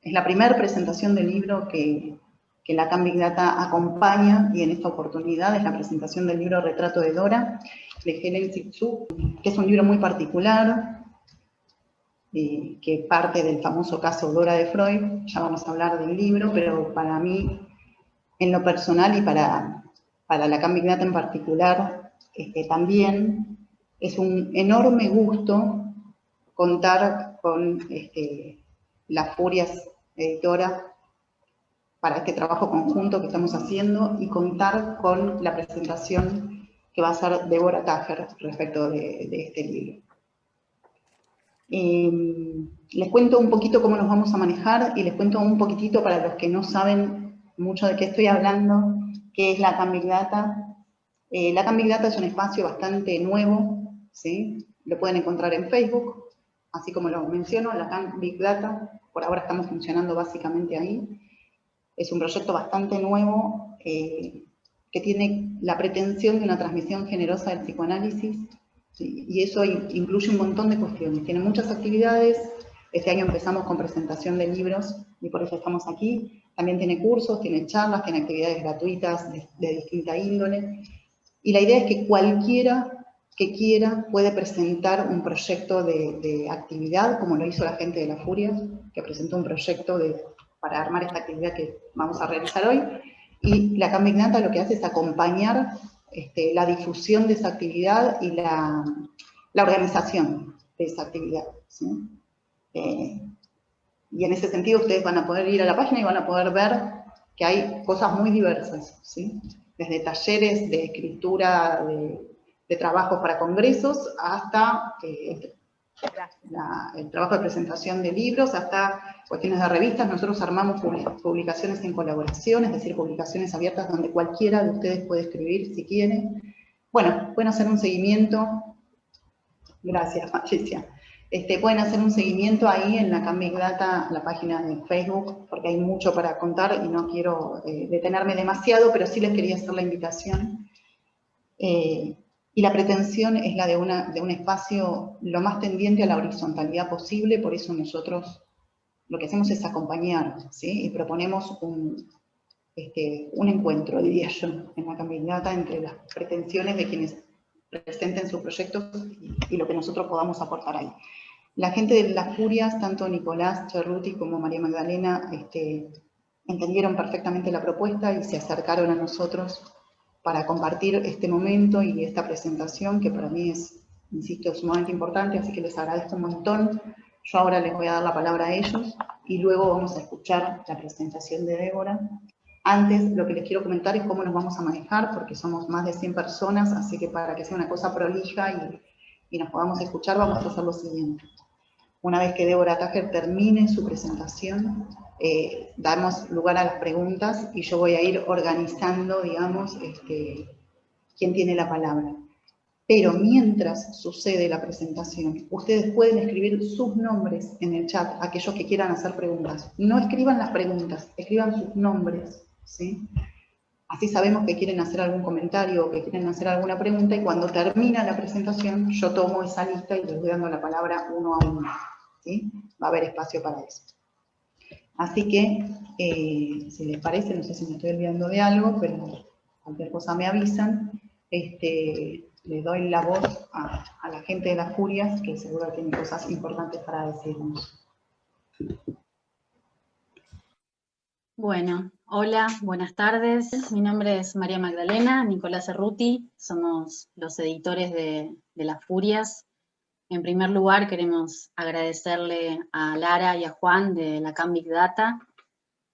Es la primera presentación del libro que Lacan Big Data acompaña, y en esta oportunidad es la presentación del libro Retrato de Dora, de Helen Cixous, que es un libro muy particular, que parte del famoso caso Dora de Freud. Ya vamos a hablar del libro, pero para mí, en lo personal y para Lacan Big Data en particular, también es un enorme gusto contar con Las Furias Editora para este trabajo conjunto que estamos haciendo y contar con la presentación que va a hacer Débora Tajer respecto de este libro. Les cuento un poquito cómo nos vamos a manejar y les cuento un poquitito para los que no saben mucho de qué estoy hablando, qué es Lacan Big Data. Lacan Big Data es un espacio bastante nuevo, ¿sí? Lo pueden encontrar en Facebook, así como lo menciono, Lacan Big Data. Por ahora estamos funcionando básicamente ahí. Es un proyecto bastante nuevo que tiene la pretensión de una transmisión generosa del psicoanálisis, ¿sí? Y eso incluye un montón de cuestiones. Tiene muchas actividades. Este año empezamos con presentación de libros y por eso estamos aquí. También tiene cursos, tiene charlas, tiene actividades gratuitas de distinta índole. Y la idea es que cualquiera que quiera puede presentar un proyecto de actividad, como lo hizo la gente de Las Furias, que presentó un proyecto para armar esta actividad que vamos a realizar hoy. Y Lacan Big Data lo que hace es acompañar la difusión de esa actividad y la organización de esa actividad, ¿sí? Y en ese sentido ustedes van a poder ir a la página y van a poder ver que hay cosas muy diversas, ¿sí? Desde talleres de escritura, de trabajos para congresos, hasta el trabajo de presentación de libros, hasta cuestiones de revistas. Nosotros armamos publicaciones en colaboración, es decir, publicaciones abiertas donde cualquiera de ustedes puede escribir si quiere. Bueno, pueden hacer un seguimiento. Gracias, Patricia. Pueden hacer un seguimiento ahí en Lacan Big Data, la página de Facebook, porque hay mucho para contar y no quiero detenerme demasiado, pero sí les quería hacer la invitación. Y la pretensión es la de un espacio lo más tendiente a la horizontalidad posible, por eso nosotros lo que hacemos es acompañar, ¿sí? Y proponemos un encuentro, diría yo, en Lacan Big Data entre las pretensiones de quienes presenten sus proyectos y lo que nosotros podamos aportar ahí. La gente de Las Furias, tanto Nicolás Cerruti como María Magdalena, entendieron perfectamente la propuesta y se acercaron a nosotros para compartir este momento y esta presentación, que para mí es, insisto, sumamente importante, así que les agradezco un montón. Yo ahora les voy a dar la palabra a ellos y luego vamos a escuchar la presentación de Débora. Antes, lo que les quiero comentar es cómo nos vamos a manejar, porque somos más de 100 personas, así que para que sea una cosa prolija y nos podamos escuchar, vamos a hacer lo siguiente. Una vez que Débora Tajer termine su presentación, damos lugar a las preguntas y yo voy a ir organizando, digamos, quién tiene la palabra. Pero mientras sucede la presentación, ustedes pueden escribir sus nombres en el chat, aquellos que quieran hacer preguntas. No escriban las preguntas, escriban sus nombres, ¿sí? Así sabemos que quieren hacer algún comentario o que quieren hacer alguna pregunta, y cuando termina la presentación yo tomo esa lista y les voy dando la palabra uno a uno, ¿sí? Va a haber espacio para eso. Así que, si les parece, no sé si me estoy olvidando de algo, pero cualquier cosa me avisan. Le doy la voz a la gente de Las Furias, que seguro tiene cosas importantes para decirnos. Bueno, hola, buenas tardes. Mi nombre es María Magdalena, Nicolás Cerruti, somos los editores de Las Furias. En primer lugar, queremos agradecerle a Lara y a Juan de Lacan Big Data.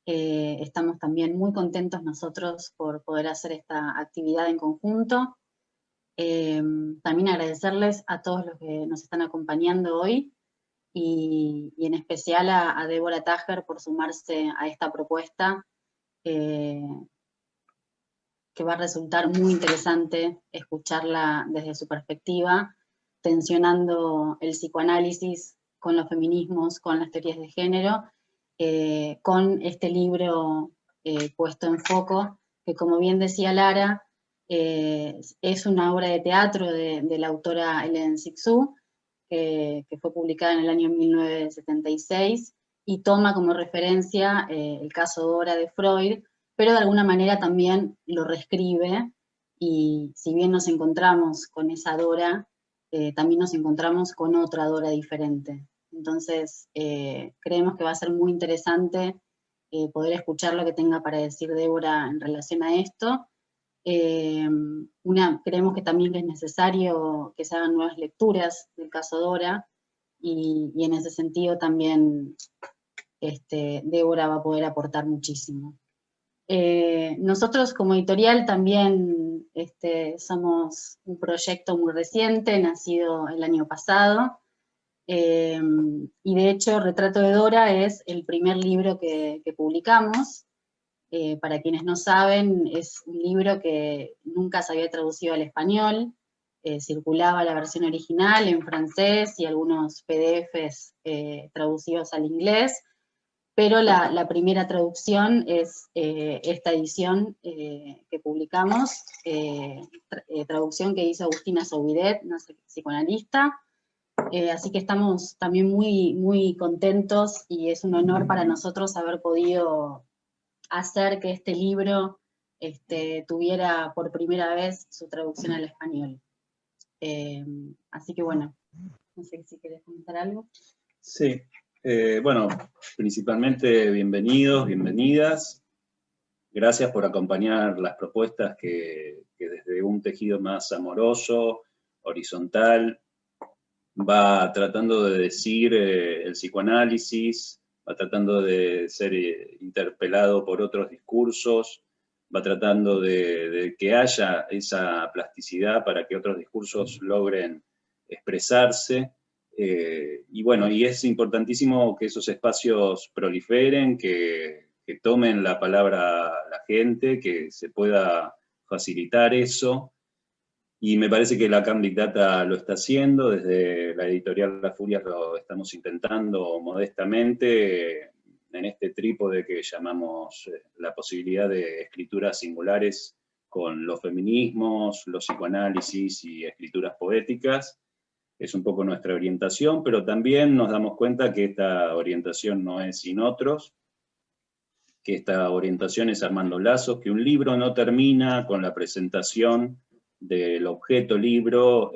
Estamos también muy contentos nosotros por poder hacer esta actividad en conjunto. También agradecerles a todos los que nos están acompañando hoy, y en especial a Débora Tajer por sumarse a esta propuesta, que va a resultar muy interesante escucharla desde su perspectiva, tensionando el psicoanálisis con los feminismos, con las teorías de género, con este libro puesto en foco, que como bien decía Lara, es una obra de teatro de la autora Helen Cixous, que fue publicada en el año 1976, y toma como referencia el caso Dora de Freud, pero de alguna manera también lo reescribe, y si bien nos encontramos con esa Dora, también nos encontramos con otra Dora diferente. Entonces, creemos que va a ser muy interesante poder escuchar lo que tenga para decir Débora en relación a esto. Creemos que también es necesario que se hagan nuevas lecturas del caso Dora, y en ese sentido también Débora va a poder aportar muchísimo. Nosotros como editorial también somos un proyecto muy reciente, nacido el año pasado, y de hecho Retrato de Dora es el primer libro que publicamos. Para quienes no saben, es un libro que nunca se había traducido al español, circulaba la versión original en francés y algunos PDFs traducidos al inglés, pero la primera traducción es esta edición que publicamos, traducción que hizo Agustina Soubidet, una psicoanalista. Así que estamos también muy, muy contentos, y es un honor para nosotros haber podido hacer que este libro tuviera por primera vez su traducción al español. Así que bueno, no sé si querés comentar algo. Sí, bueno, principalmente bienvenidos, bienvenidas. Gracias por acompañar las propuestas que desde un tejido más amoroso, horizontal, va tratando de decir el psicoanálisis, va tratando de ser interpelado por otros discursos, va tratando de que haya esa plasticidad para que otros discursos logren expresarse. Y bueno, y es importantísimo que esos espacios proliferen, que tomen la palabra la gente, que se pueda facilitar eso. Y me parece que la CAM Big Data lo está haciendo, desde la editorial Las Furias lo estamos intentando modestamente en este trípode que llamamos la posibilidad de escrituras singulares con los feminismos, los psicoanálisis y escrituras poéticas. Es un poco nuestra orientación, pero también nos damos cuenta que esta orientación no es sin otros, que esta orientación es armando lazos, que un libro no termina con la presentación del objeto libro,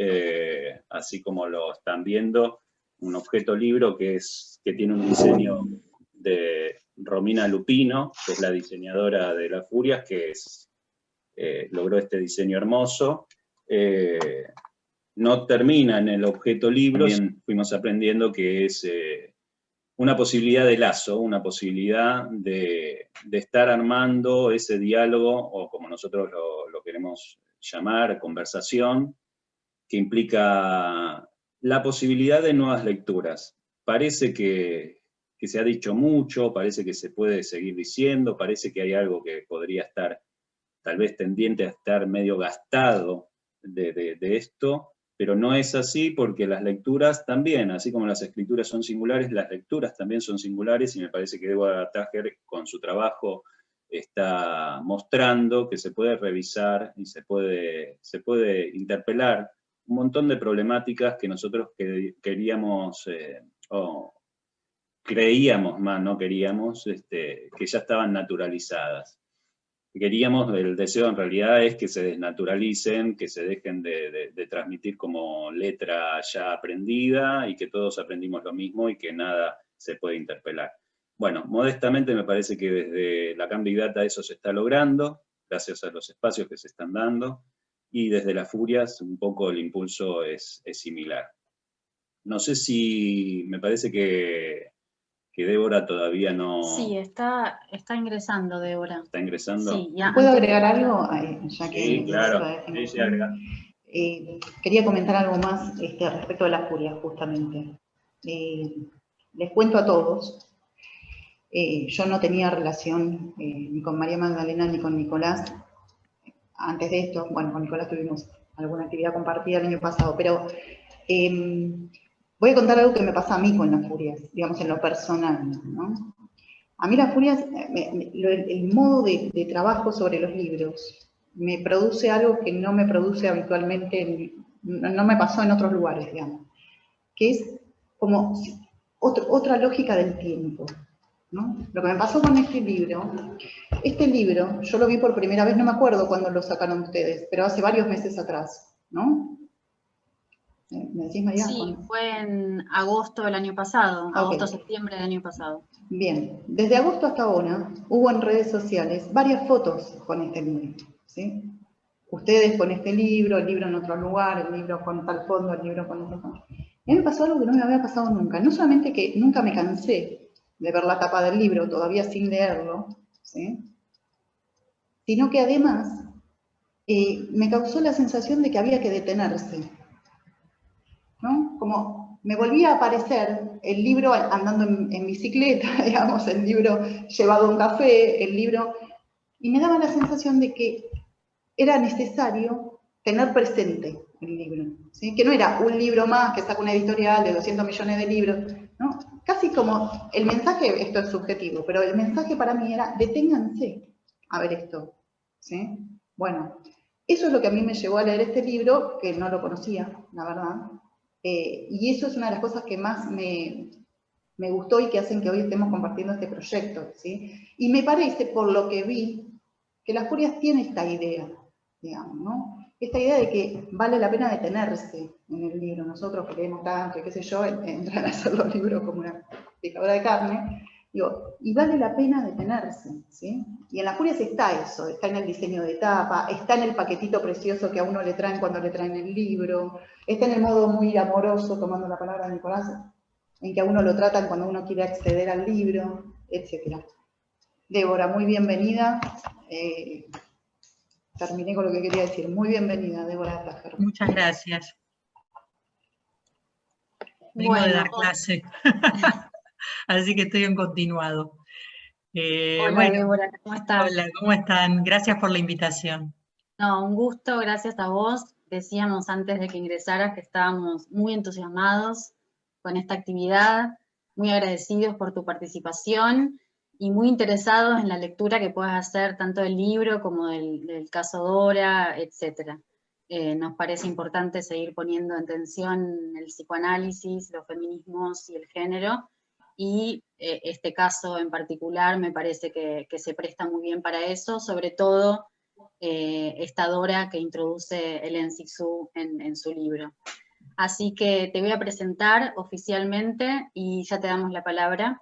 así como lo están viendo, un objeto libro que tiene un diseño de Romina Lupino, que es la diseñadora de Las Furias, que logró este diseño hermoso. No termina en el objeto libro, también fuimos aprendiendo que es una posibilidad de lazo, una posibilidad de estar armando ese diálogo, o como nosotros lo queremos llamar, conversación, que implica la posibilidad de nuevas lecturas. Parece que se ha dicho mucho, parece que se puede seguir diciendo, parece que hay algo que podría estar tal vez tendiente a estar medio gastado de esto, pero no es así, porque las lecturas también, así como las escrituras son singulares, las lecturas también son singulares, y me parece que Débora Tájer con su trabajo está mostrando que se puede revisar y se puede interpelar un montón de problemáticas que nosotros queríamos, o creíamos más, no queríamos, que ya estaban naturalizadas. Queríamos, el deseo en realidad es que se desnaturalicen, que se dejen de transmitir como letra ya aprendida, y que todos aprendimos lo mismo y que nada se puede interpelar. Bueno, modestamente me parece que desde la CAM Big Data eso se está logrando, gracias a los espacios que se están dando, y desde Las Furias un poco el impulso es similar. No sé si, me parece que Débora todavía no... Sí, está ingresando Débora. ¿Está ingresando? Sí, ya. ¿Puedo agregar algo? Ya que Sí, claro. Quería comentar algo más respecto de Las Furias, justamente. Les cuento a todos, yo no tenía relación ni con María Magdalena ni con Nicolás antes de esto. Bueno, con Nicolás tuvimos alguna actividad compartida el año pasado, pero voy a contar algo que me pasa a mí con Las Furias, digamos en lo personal, ¿no? A mí Las Furias, el modo de trabajo sobre los libros me produce algo que no me produce habitualmente, no me pasó en otros lugares, digamos, que es como otra lógica del tiempo, ¿no? Lo que me pasó con este libro, yo lo vi por primera vez, no me acuerdo cuándo lo sacaron ustedes, pero hace varios meses atrás, ¿no? ¿Me decís, María? Sí, fue en agosto del año pasado, agosto-septiembre del año pasado. Bien, desde agosto hasta ahora hubo en redes sociales varias fotos con este libro, ¿sí? Ustedes con este libro, el libro en otro lugar, el libro con tal fondo, el libro con otro fondo. A mí me pasó algo que no me había pasado nunca. No solamente que nunca me cansé de ver la tapa del libro, todavía sin leerlo, ¿sí? Sino que además me causó la sensación de que había que detenerse, ¿no? Como me volvía a aparecer el libro andando en bicicleta, digamos, el libro llevado a un café, el libro, y me daba la sensación de que era necesario tener presente el libro, ¿sí? Que no era un libro más que saca una editorial de 200 millones de libros, ¿no? Casi como el mensaje, esto es subjetivo, pero el mensaje para mí era deténganse a ver esto, ¿sí? Bueno, eso es lo que a mí me llevó a leer este libro, que no lo conocía, la verdad, y eso es una de las cosas que más me gustó y que hacen que hoy estemos compartiendo este proyecto, ¿sí? Y me parece, por lo que vi, que Las Furias tiene esta idea, digamos, ¿no? Esta idea de que vale la pena detenerse en el libro. Nosotros que leemos tanto y qué sé yo, entran a hacer los libros como una picadora de carne, digo, y vale la pena detenerse, ¿sí? Y en Las Furias está eso, está en el diseño de tapa, está en el paquetito precioso que a uno le traen cuando le traen el libro, está en el modo muy amoroso, tomando la palabra de Nicolás, en que a uno lo tratan cuando uno quiere acceder al libro, etc. Débora, muy bienvenida. Terminé con lo que quería decir. Muy bienvenida, Débora Tajer. Muchas gracias. Vengo de dar clase, así que estoy en continuado. Hola, bueno, Débora, ¿cómo estás? Hola, ¿cómo están? Gracias por la invitación. No, un gusto, gracias a vos. Decíamos antes de que ingresaras que estábamos muy entusiasmados con esta actividad, muy agradecidos por tu participación y muy interesados en la lectura que puedas hacer tanto del libro como del caso Dora, etc. Nos parece importante seguir poniendo en tensión el psicoanálisis, los feminismos y el género, y este caso en particular me parece que se presta muy bien para eso, sobre todo esta Dora que introduce Hélène Cixous en su libro. Así que te voy a presentar oficialmente y ya te damos la palabra.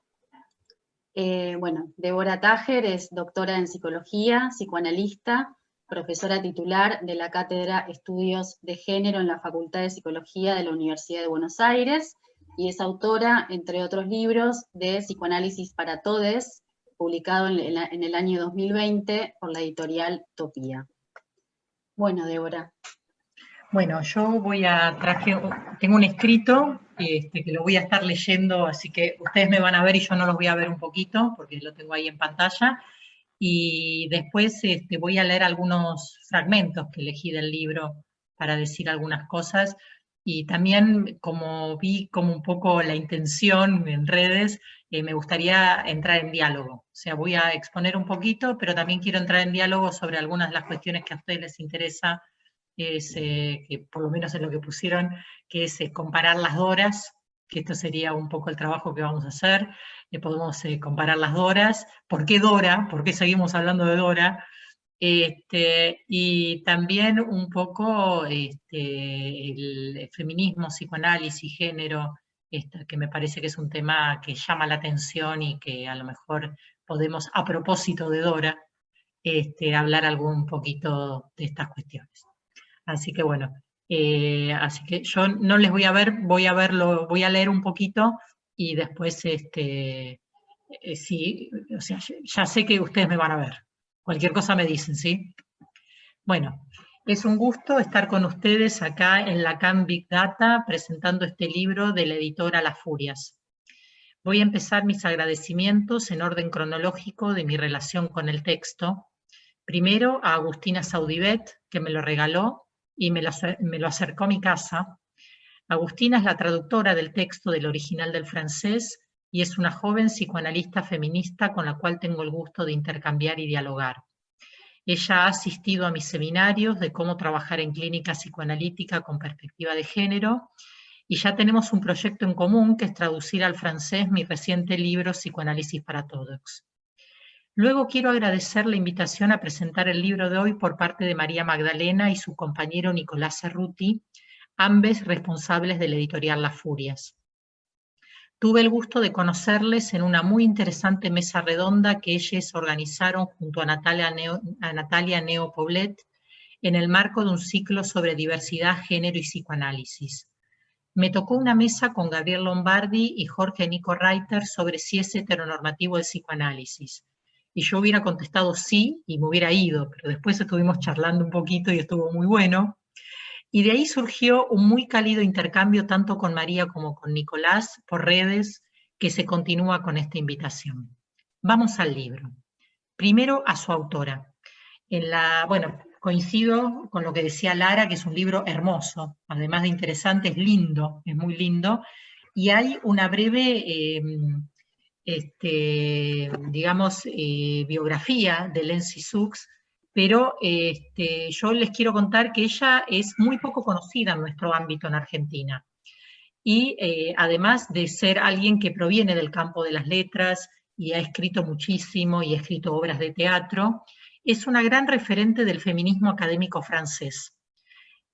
Bueno, Débora Tajer es doctora en psicología, psicoanalista, profesora titular de la Cátedra Estudios de Género en la Facultad de Psicología de la Universidad de Buenos Aires, y es autora, entre otros libros, de Psicoanálisis para Todes, publicado en el año 2020 por la editorial Topía. Bueno, Débora. Bueno, yo tengo un escrito que lo voy a estar leyendo, así que ustedes me van a ver y yo no los voy a ver un poquito, porque lo tengo ahí en pantalla, y después voy a leer algunos fragmentos que elegí del libro para decir algunas cosas, y también como vi como un poco la intención en redes, me gustaría entrar en diálogo. O sea, voy a exponer un poquito, pero también quiero entrar en diálogo sobre algunas de las cuestiones que a ustedes les interesa, que por lo menos es lo que pusieron, que es comparar las Doras, que esto sería un poco el trabajo que vamos a hacer. Podemos comparar las Doras. ¿Por qué Dora? ¿Por qué seguimos hablando de Dora? Y también un poco el feminismo, psicoanálisis, género, que me parece que es un tema que llama la atención y que a lo mejor podemos, a propósito de Dora, hablar un poquito de estas cuestiones. Así que bueno, así que yo no les voy a ver, voy a leer un poquito y después, sí, o sea, ya sé que ustedes me van a ver. Cualquier cosa me dicen, ¿sí? Bueno, es un gusto estar con ustedes acá en Lacan Big Data presentando este libro de la editora Las Furias. Voy a empezar mis agradecimientos en orden cronológico de mi relación con el texto. Primero a Agustina Saudibet, que me lo regaló y me lo acercó a mi casa. Agustina es la traductora del texto del original del francés y es una joven psicoanalista feminista con la cual tengo el gusto de intercambiar y dialogar. Ella ha asistido a mis seminarios de cómo trabajar en clínica psicoanalítica con perspectiva de género y ya tenemos un proyecto en común que es traducir al francés mi reciente libro Psicoanálisis para Todos. Luego quiero agradecer la invitación a presentar el libro de hoy por parte de María Magdalena y su compañero Nicolás Cerruti, ambos responsables de la editorial Las Furias. Tuve el gusto de conocerles en una muy interesante mesa redonda que ellos organizaron junto a Natalia Neo Poblet en el marco de un ciclo sobre diversidad, género y psicoanálisis. Me tocó una mesa con Gabriel Lombardi y Jorge Nico Reiter sobre si es heteronormativo el psicoanálisis. Y yo hubiera contestado sí y me hubiera ido, pero después estuvimos charlando un poquito y estuvo muy bueno. Y de ahí surgió un muy cálido intercambio tanto con María como con Nicolás por redes que se continúa con esta invitación. Vamos al libro. Primero a su autora. Bueno, coincido con lo que decía Lara, que es un libro hermoso, además de interesante, es lindo, es muy lindo, y hay una breve, digamos, biografía de Hélène Cixous, pero yo les quiero contar que ella es muy poco conocida en nuestro ámbito en Argentina. Y además de ser alguien que proviene del campo de las letras y ha escrito muchísimo y ha escrito obras de teatro, es una gran referente del feminismo académico francés.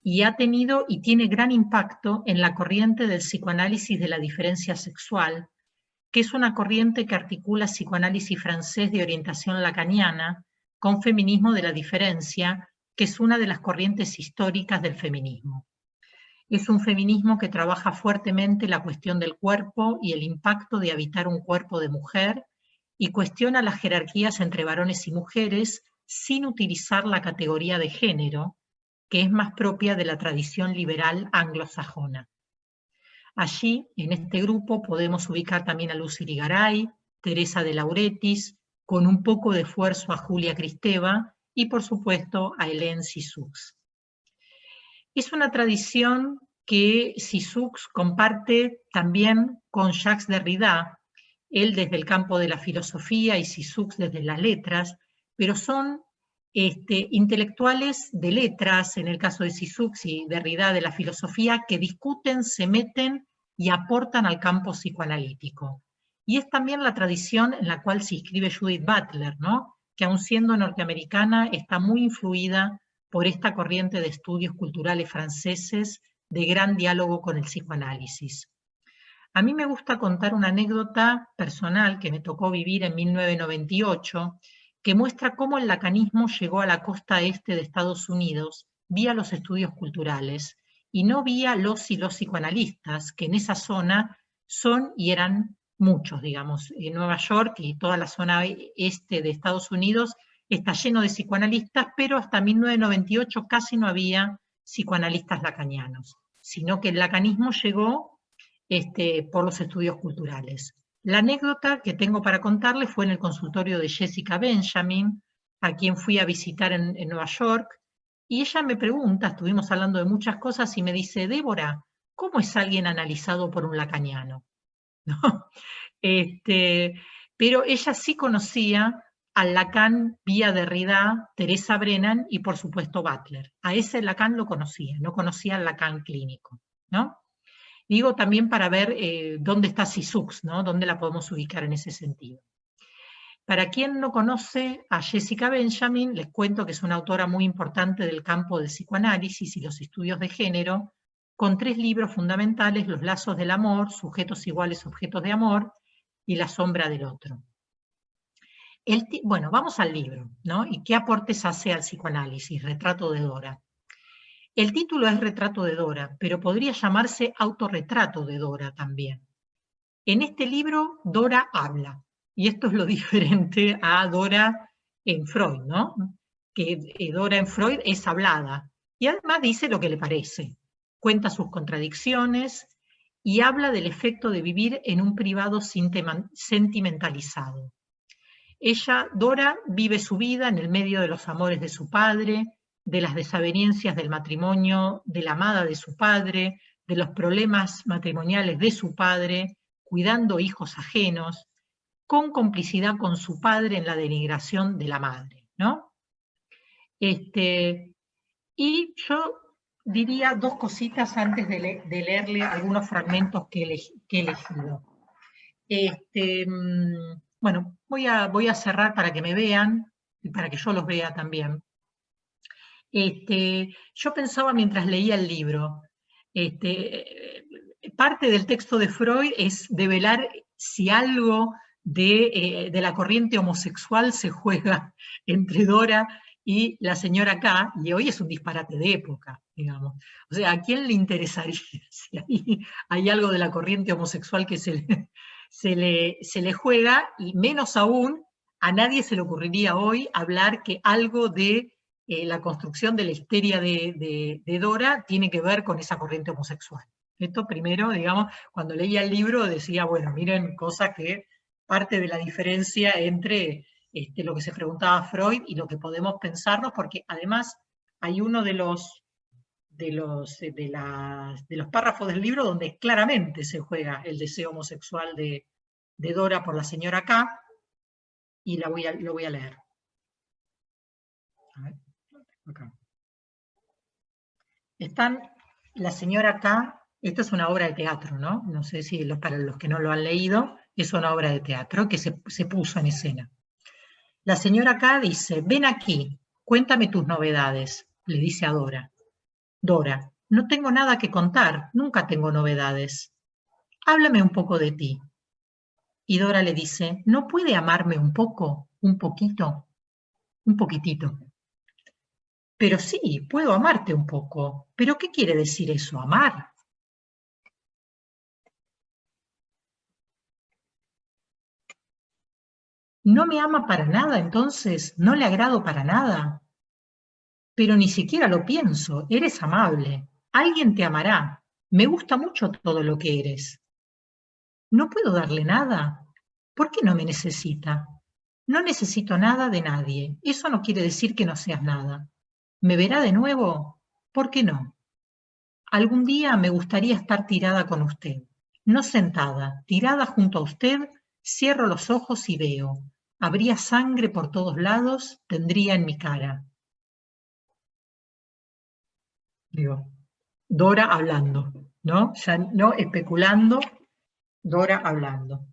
Y ha tenido y tiene gran impacto en la corriente del psicoanálisis de la diferencia sexual, que es una corriente que articula psicoanálisis francés de orientación lacaniana con feminismo de la diferencia, que es una de las corrientes históricas del feminismo. Es un feminismo que trabaja fuertemente la cuestión del cuerpo y el impacto de habitar un cuerpo de mujer y cuestiona las jerarquías entre varones y mujeres sin utilizar la categoría de género, que es más propia de la tradición liberal anglosajona. Allí, en este grupo, podemos ubicar también a Lucy Irigaray, Teresa de Lauretis, con un poco de esfuerzo a Julia Kristeva y, por supuesto, a Hélène Cixous. Es una tradición que Cixous comparte también con Jacques Derrida, él desde el campo de la filosofía y Cixous desde las letras, pero son intelectuales de letras, en el caso de Cixous y Derrida de la filosofía, que discuten, se meten y aportan al campo psicoanalítico. Y es también la tradición en la cual se inscribe Judith Butler, ¿no? Que aun siendo norteamericana está muy influida por esta corriente de estudios culturales franceses de gran diálogo con el psicoanálisis. A mí me gusta contar una anécdota personal que me tocó vivir en 1998, que muestra cómo el lacanismo llegó a la costa este de Estados Unidos vía los estudios culturales y no vía los y los psicoanalistas, que en esa zona son y eran muchos, digamos. En Nueva York y toda la zona este de Estados Unidos está lleno de psicoanalistas, pero hasta 1998 casi no había psicoanalistas lacanianos, sino que el lacanismo llegó por los estudios culturales. La anécdota que tengo para contarles fue en el consultorio de Jessica Benjamin, a quien fui a visitar en Nueva York, y ella me pregunta, estuvimos hablando de muchas cosas, y me dice, Débora, ¿cómo es alguien analizado por un lacaniano? ¿No? Pero ella sí conocía al Lacan vía Derrida, Teresa Brennan y por supuesto Butler. A ese Lacan lo conocía, no conocía al Lacan clínico, ¿no? Digo también para ver dónde está Cixous, ¿no? Dónde la podemos ubicar en ese sentido. Para quien no conoce a Jessica Benjamin, les cuento que es una autora muy importante del campo del psicoanálisis y los estudios de género, con 3 libros fundamentales: Los lazos del amor, Sujetos iguales, objetos de amor, y La sombra del otro. Bueno, vamos al libro, ¿no? ¿Y qué aportes hace al psicoanálisis? Retrato de Dora. El título es Retrato de Dora, pero podría llamarse Autorretrato de Dora también. En este libro, Dora habla, y esto es lo diferente a Dora en Freud, ¿no? Que Dora en Freud es hablada, y además dice lo que le parece, cuenta sus contradicciones y habla del efecto de vivir en un privado sentimentalizado. Dora, vive su vida en el medio de los amores de su padre, de las desavenencias del matrimonio, de la amada de su padre, de los problemas matrimoniales de su padre, cuidando hijos ajenos, con complicidad con su padre en la denigración de la madre, ¿no? Y yo diría dos cositas antes de leerle algunos fragmentos que he elegido. Bueno, voy a cerrar para que me vean y para que yo los vea también. Yo pensaba mientras leía el libro, parte del texto de Freud es develar si algo de la corriente homosexual se juega entre Dora y la señora K, y hoy es un disparate de época, digamos. O sea, ¿a quién le interesaría si hay algo de la corriente homosexual que se le juega? Y menos aún, a nadie se le ocurriría hoy hablar que algo de la construcción de la histeria de Dora tiene que ver con esa corriente homosexual. Esto primero, digamos, cuando leía el libro decía, bueno, miren, cosa que parte de la diferencia entre lo que se preguntaba Freud y lo que podemos pensarnos, porque además hay uno de los párrafos del libro donde claramente se juega el deseo homosexual de Dora por la señora K, y lo voy a leer. A ver, acá. Están la señora K, esta es una obra de teatro, ¿no? No sé si para los que no lo han leído, es una obra de teatro que se puso en escena. La señora K dice, ven aquí, cuéntame tus novedades, le dice a Dora. Dora, no tengo nada que contar, nunca tengo novedades. Háblame un poco de ti. Y Dora le dice, ¿no puede amarme un poco, un poquito, un poquitito? Pero sí, puedo amarte un poco. ¿Pero qué quiere decir eso, amar? ¿No me ama para nada, entonces? ¿No le agrado para nada? Pero ni siquiera lo pienso, eres amable. Alguien te amará. Me gusta mucho todo lo que eres. ¿No puedo darle nada? ¿Por qué no me necesita? No necesito nada de nadie. Eso no quiere decir que no seas nada. ¿Me verá de nuevo? ¿Por qué no? Algún día me gustaría estar tirada con usted. No sentada, tirada junto a usted, cierro los ojos y veo. Habría sangre por todos lados, tendría en mi cara. Digo, Dora hablando, ¿no? Ya no especulando, Dora hablando.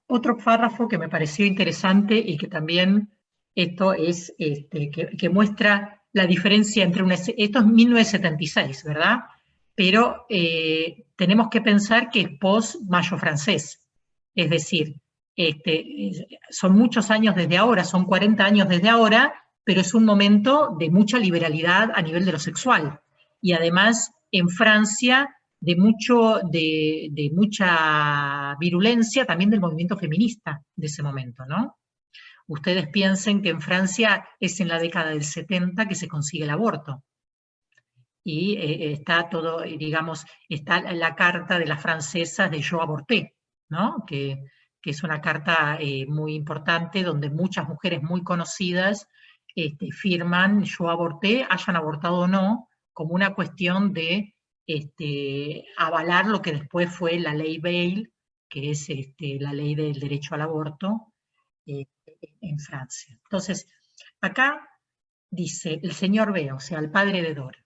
Otro párrafo que me pareció interesante y que también esto es, que muestra la diferencia entre esto es 1976, ¿verdad? Pero tenemos que pensar que es post-Mayo francés, es decir, son muchos años desde ahora, son 40 años desde ahora, pero es un momento de mucha liberalidad a nivel de lo sexual. Y además, en Francia, de mucha virulencia también del movimiento feminista de ese momento, ¿no? Ustedes piensen que en Francia es en la década del 70 que se consigue el aborto. Y está todo, digamos, está la carta de las francesas de Yo aborté, ¿no? Que es una carta muy importante donde muchas mujeres muy conocidas firman Yo aborté, hayan abortado o no, como una cuestión de avalar lo que después fue la ley Veil, que es la ley del derecho al aborto en Francia. Entonces, acá dice el señor B, o sea, el padre de Dora.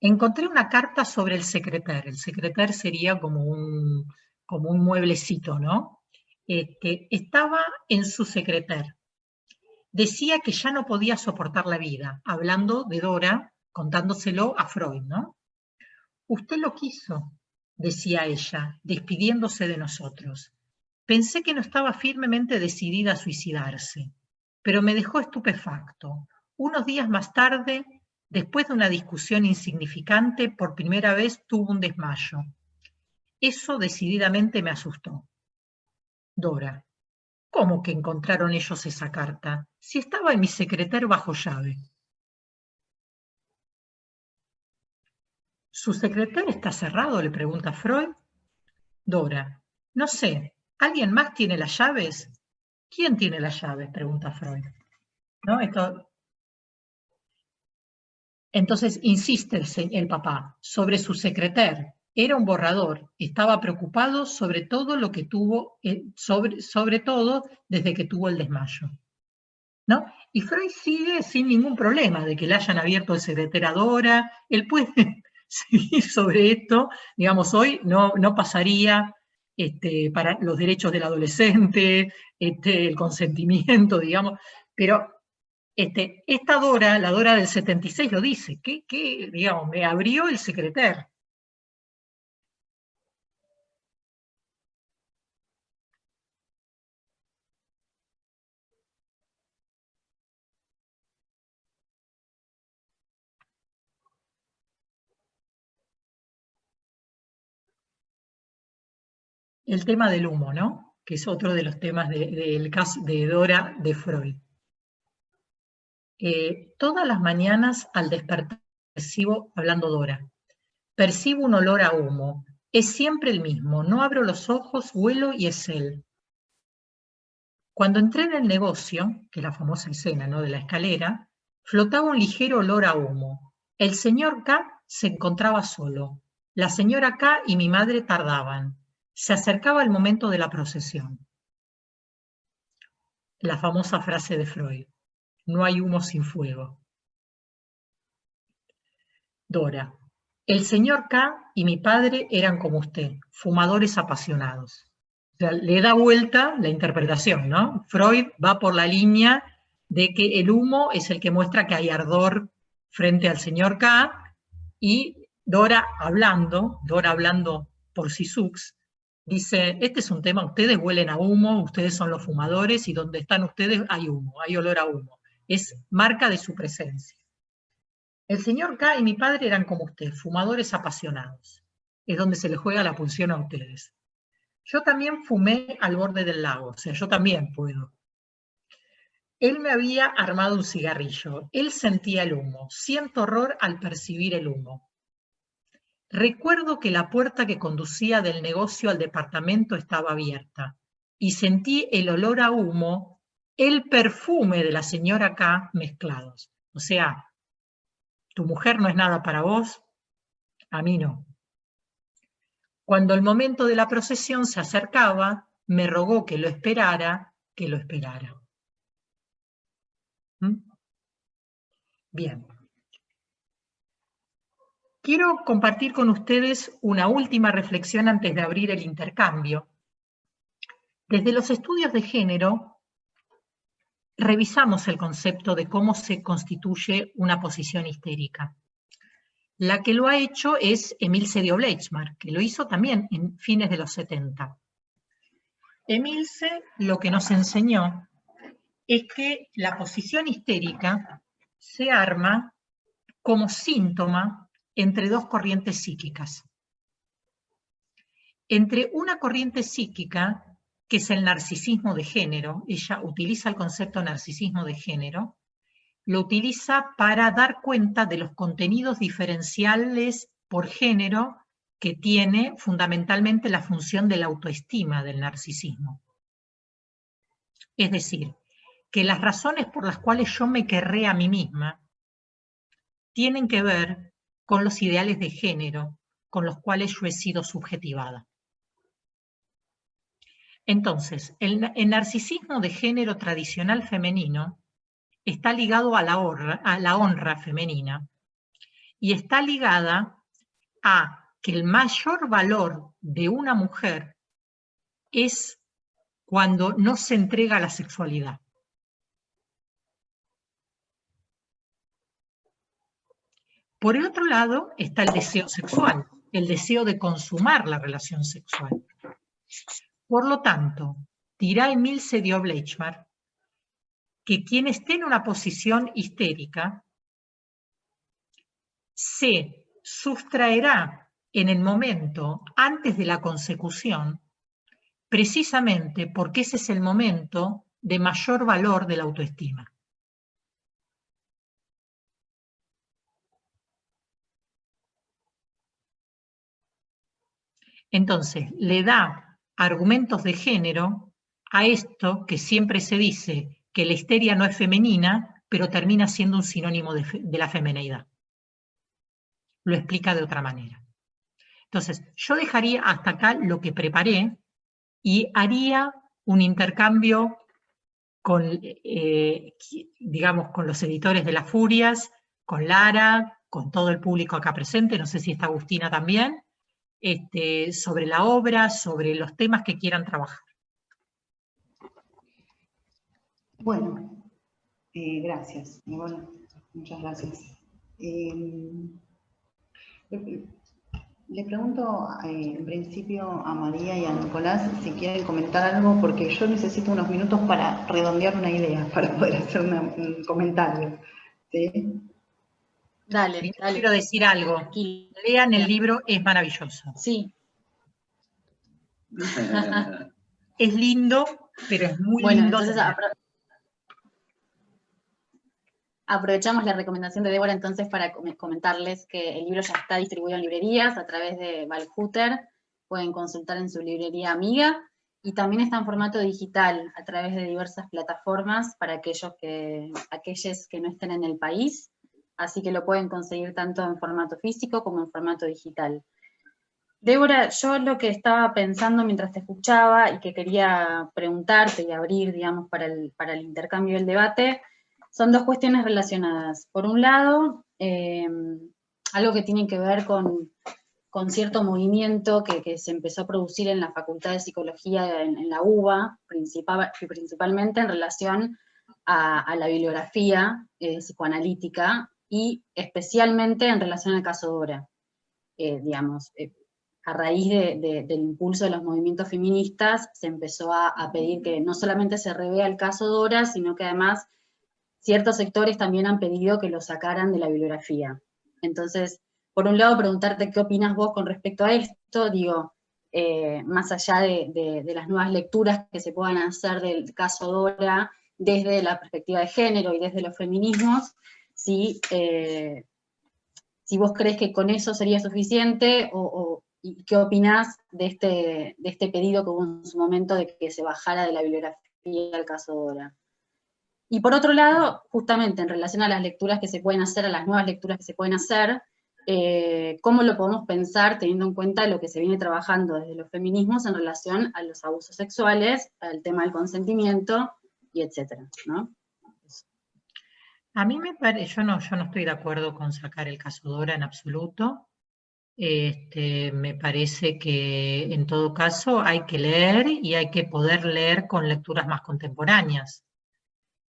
Encontré una carta sobre el secretaire. El secretaire sería como un mueblecito, ¿no? Estaba en su secretaire. Decía que ya no podía soportar la vida, hablando de Dora, contándoselo a Freud, ¿no? Usted lo quiso, decía ella, despidiéndose de nosotros. Pensé que no estaba firmemente decidida a suicidarse, pero me dejó estupefacto. Unos días más tarde, después de una discusión insignificante, por primera vez tuvo un desmayo. Eso decididamente me asustó. Dora, ¿cómo que encontraron ellos esa carta? Si estaba en mi secretario bajo llave. ¿Su secretario está cerrado?, le pregunta Freud. Dora, no sé, ¿alguien más tiene las llaves? ¿Quién tiene las llaves?, pregunta Freud. ¿No? Entonces insiste el papá sobre su secretario, Era un borrador, estaba preocupado sobre todo lo que tuvo, sobre todo desde que tuvo el desmayo, ¿no? Y Freud sigue sin ningún problema de que le hayan abierto el secretario a Dora, él puede seguir sobre esto, digamos, hoy no pasaría para los derechos del adolescente, el consentimiento, digamos, pero esta Dora, la Dora del 76 lo dice, que digamos, me abrió el secretario. El tema del humo, ¿no? Que es otro de los temas del caso de Dora de Freud. Todas las mañanas al despertar percibo, hablando Dora, percibo un olor a humo. Es siempre el mismo. No abro los ojos, huelo y es él. Cuando entré en el negocio, que es la famosa escena, ¿no?, de la escalera, flotaba un ligero olor a humo. El señor K se encontraba solo. La señora K y mi madre tardaban. Se acercaba el momento de la procesión. La famosa frase de Freud, no hay humo sin fuego. Dora, el señor K y mi padre eran como usted, fumadores apasionados. O sea, le da vuelta la interpretación, ¿no? Freud va por la línea de que el humo es el que muestra que hay ardor frente al señor K, y Dora hablando por Sisux, dice, este es un tema, ustedes huelen a humo, ustedes son los fumadores, y donde están ustedes hay humo, hay olor a humo. Es marca de su presencia. El señor K y mi padre eran como usted, fumadores apasionados. Es donde se les juega la pulsión a ustedes. Yo también fumé al borde del lago, o sea, yo también puedo. Él me había armado un cigarrillo, él sentía el humo, siento horror al percibir el humo. Recuerdo que la puerta que conducía del negocio al departamento estaba abierta y sentí el olor a humo, el perfume de la señora K mezclados. O sea, tu mujer no es nada para vos, a mí no. Cuando el momento de la procesión se acercaba, me rogó que lo esperara, ¿Mm? Bien. Quiero compartir con ustedes una última reflexión antes de abrir el intercambio. Desde los estudios de género, revisamos el concepto de cómo se constituye una posición histérica. La que lo ha hecho es Emilce Diobleitschmark, que lo hizo también en fines de los 70. Emilce lo que nos enseñó es que la posición histérica se arma como síntoma entre dos corrientes psíquicas. Entre una corriente psíquica, que es el narcisismo de género, ella utiliza el concepto narcisismo de género, lo utiliza para dar cuenta de los contenidos diferenciales por género que tiene fundamentalmente la función de la autoestima del narcisismo. Es decir, que las razones por las cuales yo me querré a mí misma tienen que ver con los ideales de género con los cuales yo he sido subjetivada. Entonces, el narcisismo de género tradicional femenino está ligado a la honra femenina y está ligada a que el mayor valor de una mujer es cuando no se entrega a la sexualidad. Por el otro lado está el deseo sexual, el deseo de consumar la relación sexual. Por lo tanto, dirá Emilce Diobleitschmark que quien esté en una posición histérica se sustraerá en el momento antes de la consecución, precisamente porque ese es el momento de mayor valor de la autoestima. Entonces, le da argumentos de género a esto que siempre se dice que la histeria no es femenina, pero termina siendo un sinónimo de la femineidad. Lo explica de otra manera. Entonces, yo dejaría hasta acá lo que preparé y haría un intercambio con, digamos, con los editores de Las Furias, con Lara, con todo el público acá presente, no sé si está Agustina también, sobre la obra, sobre los temas que quieran trabajar. Bueno, gracias. Bueno, muchas gracias. Le pregunto en principio a María y a Nicolás si quieren comentar algo, porque yo necesito unos minutos para redondear una idea, para poder hacer un comentario. ¿Sí? Dale, dale. Quiero decir algo. Lean el libro, es maravilloso. Sí. Es lindo, pero es muy bueno, lindo. Entonces aprovechamos la recomendación de Débora entonces para comentarles que el libro ya está distribuido en librerías a través de Valhuter, pueden consultar en su librería amiga, y también está en formato digital a través de diversas plataformas para aquellos que no estén en el país, así que lo pueden conseguir tanto en formato físico como en formato digital. Débora, yo lo que estaba pensando mientras te escuchaba y que quería preguntarte y abrir, digamos, para el intercambio y el debate, son dos cuestiones relacionadas. Por un lado, algo que tiene que ver con cierto movimiento que se empezó a producir en la Facultad de Psicología en la UBA, principalmente en relación a la bibliografía psicoanalítica y especialmente en relación al caso Dora. A raíz del impulso de los movimientos feministas, se empezó a pedir que no solamente se revea el caso Dora, sino que además ciertos sectores también han pedido que lo sacaran de la bibliografía. Entonces, por un lado, preguntarte qué opinas vos con respecto a esto, digo, más allá de las nuevas lecturas que se puedan hacer del caso Dora desde la perspectiva de género y desde los feminismos, si vos crees que con eso sería suficiente ¿y qué opinás de este pedido que hubo en su momento de que se bajara de la bibliografía el caso Dora? Y por otro lado, justamente en relación a las lecturas que se pueden hacer, a las nuevas lecturas que se pueden hacer, ¿cómo lo podemos pensar teniendo en cuenta lo que se viene trabajando desde los feminismos en relación a los abusos sexuales, al tema del consentimiento, y etcétera, ¿no? A mí me parece, yo no estoy de acuerdo con sacar el caso Dora en absoluto. Me parece que en todo caso hay que leer y hay que poder leer con lecturas más contemporáneas.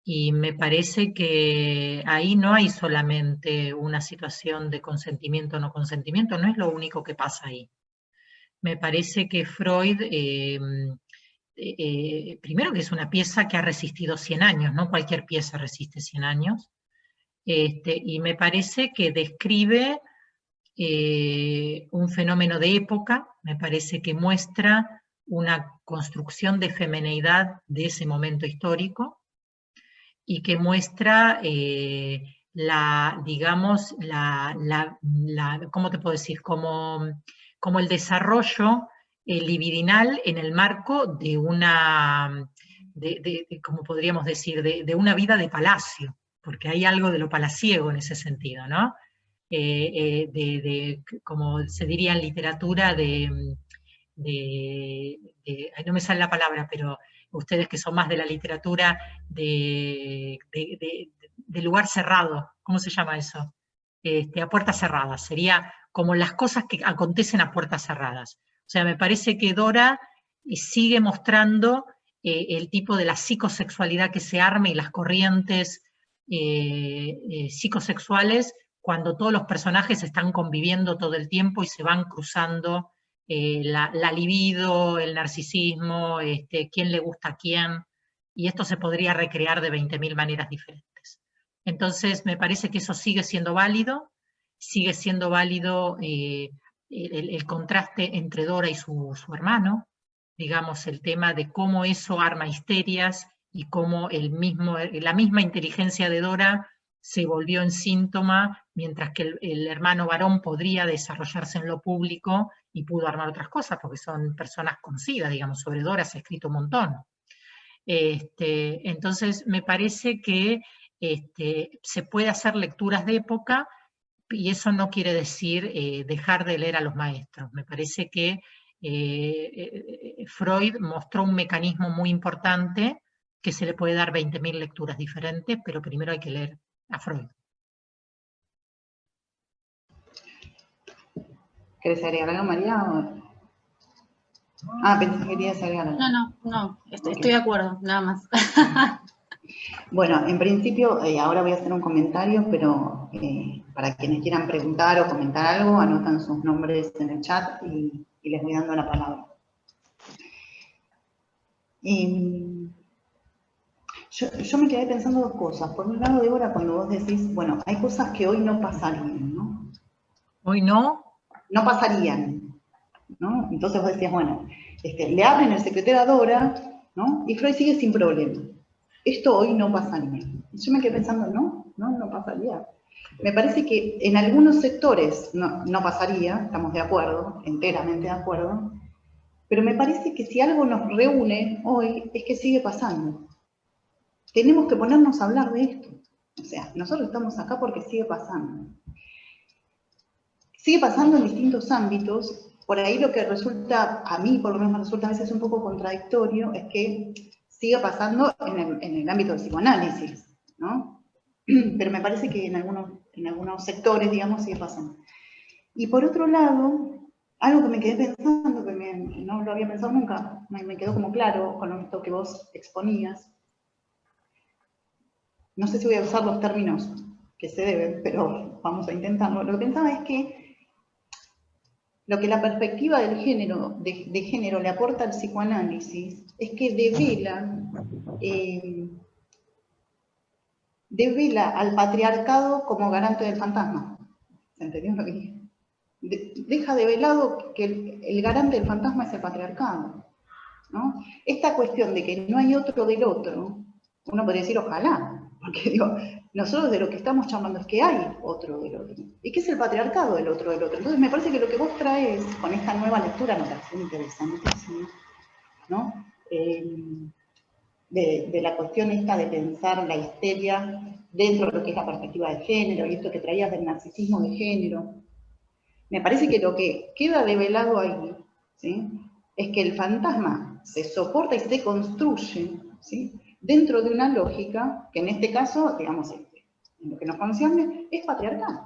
Y me parece que ahí no hay solamente una situación de consentimiento o no consentimiento, no es lo único que pasa ahí. Me parece que Freud, primero que es una pieza que ha resistido 100 años, no cualquier pieza resiste 100 años, y me parece que describe un fenómeno de época, me parece que muestra una construcción de femineidad de ese momento histórico y que muestra digamos, ¿cómo te puedo decir? Como el desarrollo libidinal en el marco de una, ¿cómo podríamos decir? De una vida de palacio, porque hay algo de lo palaciego en ese sentido, ¿no? Como se diría en literatura, no me sale la palabra, pero ustedes que son más de la literatura de lugar cerrado, ¿cómo se llama eso? A puertas cerradas, sería como las cosas que acontecen a puertas cerradas. O sea, me parece que Dora sigue mostrando el tipo de la psicosexualidad que se arma y las corrientes psicosexuales cuando todos los personajes están conviviendo todo el tiempo y se van cruzando la libido, el narcisismo, quién le gusta a quién, y esto se podría recrear de 20.000 maneras diferentes. Entonces, me parece que eso sigue siendo válido el contraste entre Dora y su hermano, digamos, el tema de cómo eso arma histerias y cómo la misma inteligencia de Dora se volvió en síntoma, mientras que el hermano varón podría desarrollarse en lo público y pudo armar otras cosas, porque son personas conocidas, digamos, sobre Dora se ha escrito un montón. Entonces, me parece que se puede hacer lecturas de época, y eso no quiere decir dejar de leer a los maestros. Me parece que Freud mostró un mecanismo muy importante que se le puede dar 20.000 lecturas diferentes, pero primero hay que leer a Freud. ¿Querés agregar algo, María? Pensé que querías agregar algo. No, estoy de acuerdo, nada más. Bueno, en principio, ahora voy a hacer un comentario, pero para quienes quieran preguntar o comentar algo, anotan sus nombres en el chat y les voy dando la palabra. Yo me quedé pensando dos cosas. Por un lado, Débora, cuando vos decís, bueno, hay cosas que hoy no pasarían, ¿no? ¿Hoy no? No pasarían, ¿no? Entonces vos decías, bueno, le abren el secretario a Dora, ¿no? Y Freud sigue sin problema. Esto hoy no pasaría. Yo me quedé pensando, no pasaría. Me parece que en algunos sectores no pasaría, estamos de acuerdo, enteramente de acuerdo, pero me parece que si algo nos reúne hoy es que sigue pasando. Tenemos que ponernos a hablar de esto. O sea, nosotros estamos acá porque sigue pasando. Sigue pasando en distintos ámbitos. Por ahí lo que resulta, a mí por lo menos me resulta a veces un poco contradictorio, es que sigue pasando en el ámbito del psicoanálisis, ¿no? Pero me parece que en algunos sectores, digamos, sigue pasando. Y por otro lado, algo que me quedé pensando, que no lo había pensado nunca, me quedó como claro con esto que vos exponías. No sé si voy a usar los términos que se deben, pero vamos a intentarlo. Lo que pensaba es que lo que la perspectiva del género, de género le aporta al psicoanálisis es que devela al patriarcado como garante del fantasma. ¿Se entendió lo que dije? Deja develado que el garante del fantasma es el patriarcado, ¿no? Esta cuestión de que no hay otro del otro, uno podría decir ojalá, porque digo, nosotros de lo que estamos charlando es que hay otro del otro. ¿Y qué es el patriarcado del otro del otro? Entonces me parece que lo que vos traes con esta nueva lectura me parece interesantísimo, ¿no? De la cuestión esta de pensar la histeria dentro de lo que es la perspectiva de género, y esto que traías del narcisismo de género. Me parece que lo que queda develado ahí, ¿sí?, es que el fantasma se soporta y se construye, ¿sí?, dentro de una lógica que en este caso, digamos, en lo que nos concierne, es patriarcal.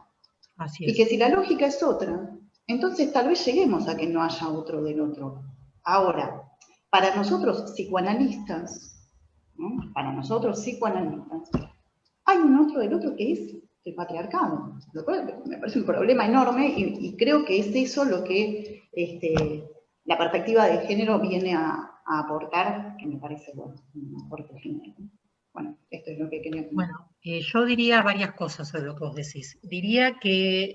Así es. Y que si la lógica es otra, entonces tal vez lleguemos a que no haya otro del otro. Ahora, para nosotros psicoanalistas, ¿no?, para nosotros psicoanalistas, hay un otro del otro que es el patriarcado, lo cual me parece un problema enorme y creo que es eso lo que la perspectiva de género viene a aportar, que me parece bueno, un aporte genial. Bueno, esto es lo que quería comentar. Bueno, yo diría varias cosas sobre lo que vos decís. Diría que,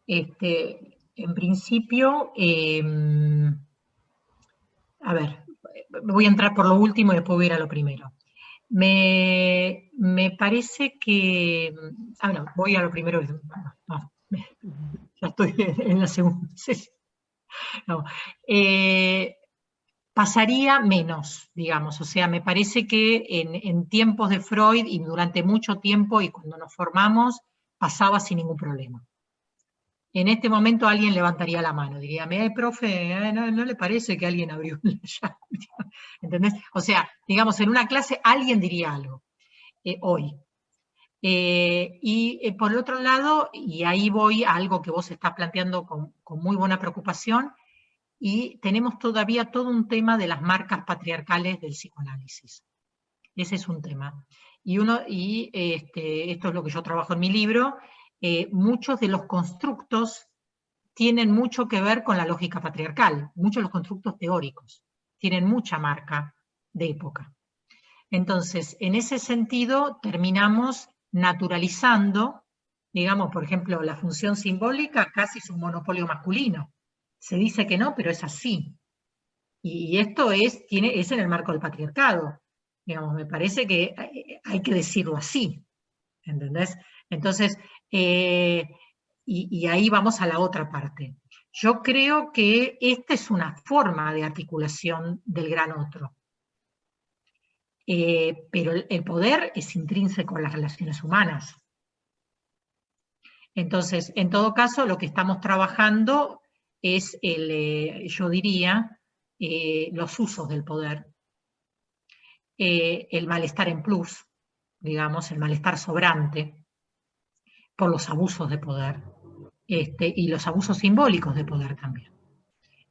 en principio, a ver, voy a entrar por lo último y después voy a ir a lo primero. Me parece que, no, voy a lo primero, no, ya estoy en la segunda. No, pasaría menos, digamos, o sea, me parece que en tiempos de Freud y durante mucho tiempo y cuando nos formamos, pasaba sin ningún problema. En este momento alguien levantaría la mano, diría, profe, ¿no le parece que alguien abrió una llave? ¿Entendés? O sea, digamos, en una clase alguien diría algo, hoy. Y por el otro lado, y ahí voy a algo que vos estás planteando con muy buena preocupación, y tenemos todavía todo un tema de las marcas patriarcales del psicoanálisis. Ese es un tema. Y esto es lo que yo trabajo en mi libro, muchos de los constructos tienen mucho que ver con la lógica patriarcal, muchos de los constructos teóricos tienen mucha marca de época. Entonces, en ese sentido, terminamos naturalizando, digamos, por ejemplo, la función simbólica casi es un monopolio masculino. Se dice que no, pero es así. Y esto es en el marco del patriarcado. Digamos, me parece que hay que decirlo así. ¿Entendés? Entonces, y ahí vamos a la otra parte. Yo creo que esta es una forma de articulación del gran otro. Pero el poder es intrínseco a las relaciones humanas. Entonces, en todo caso, lo que estamos trabajando es, yo diría, los usos del poder, el malestar en plus, digamos, el malestar sobrante por los abusos de poder, y los abusos simbólicos de poder también.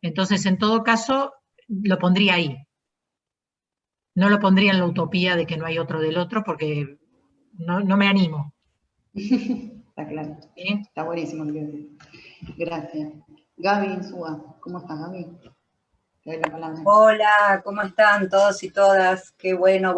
Entonces, en todo caso, lo pondría ahí. No lo pondría en la utopía de que no hay otro del otro, porque no me animo. Está claro. ¿Sí? Está buenísimo lo que decís. Gracias. Gaby Insúa, ¿cómo estás, Gaby? Te doy la palabra. Hola, ¿cómo están todos y todas? Qué bueno,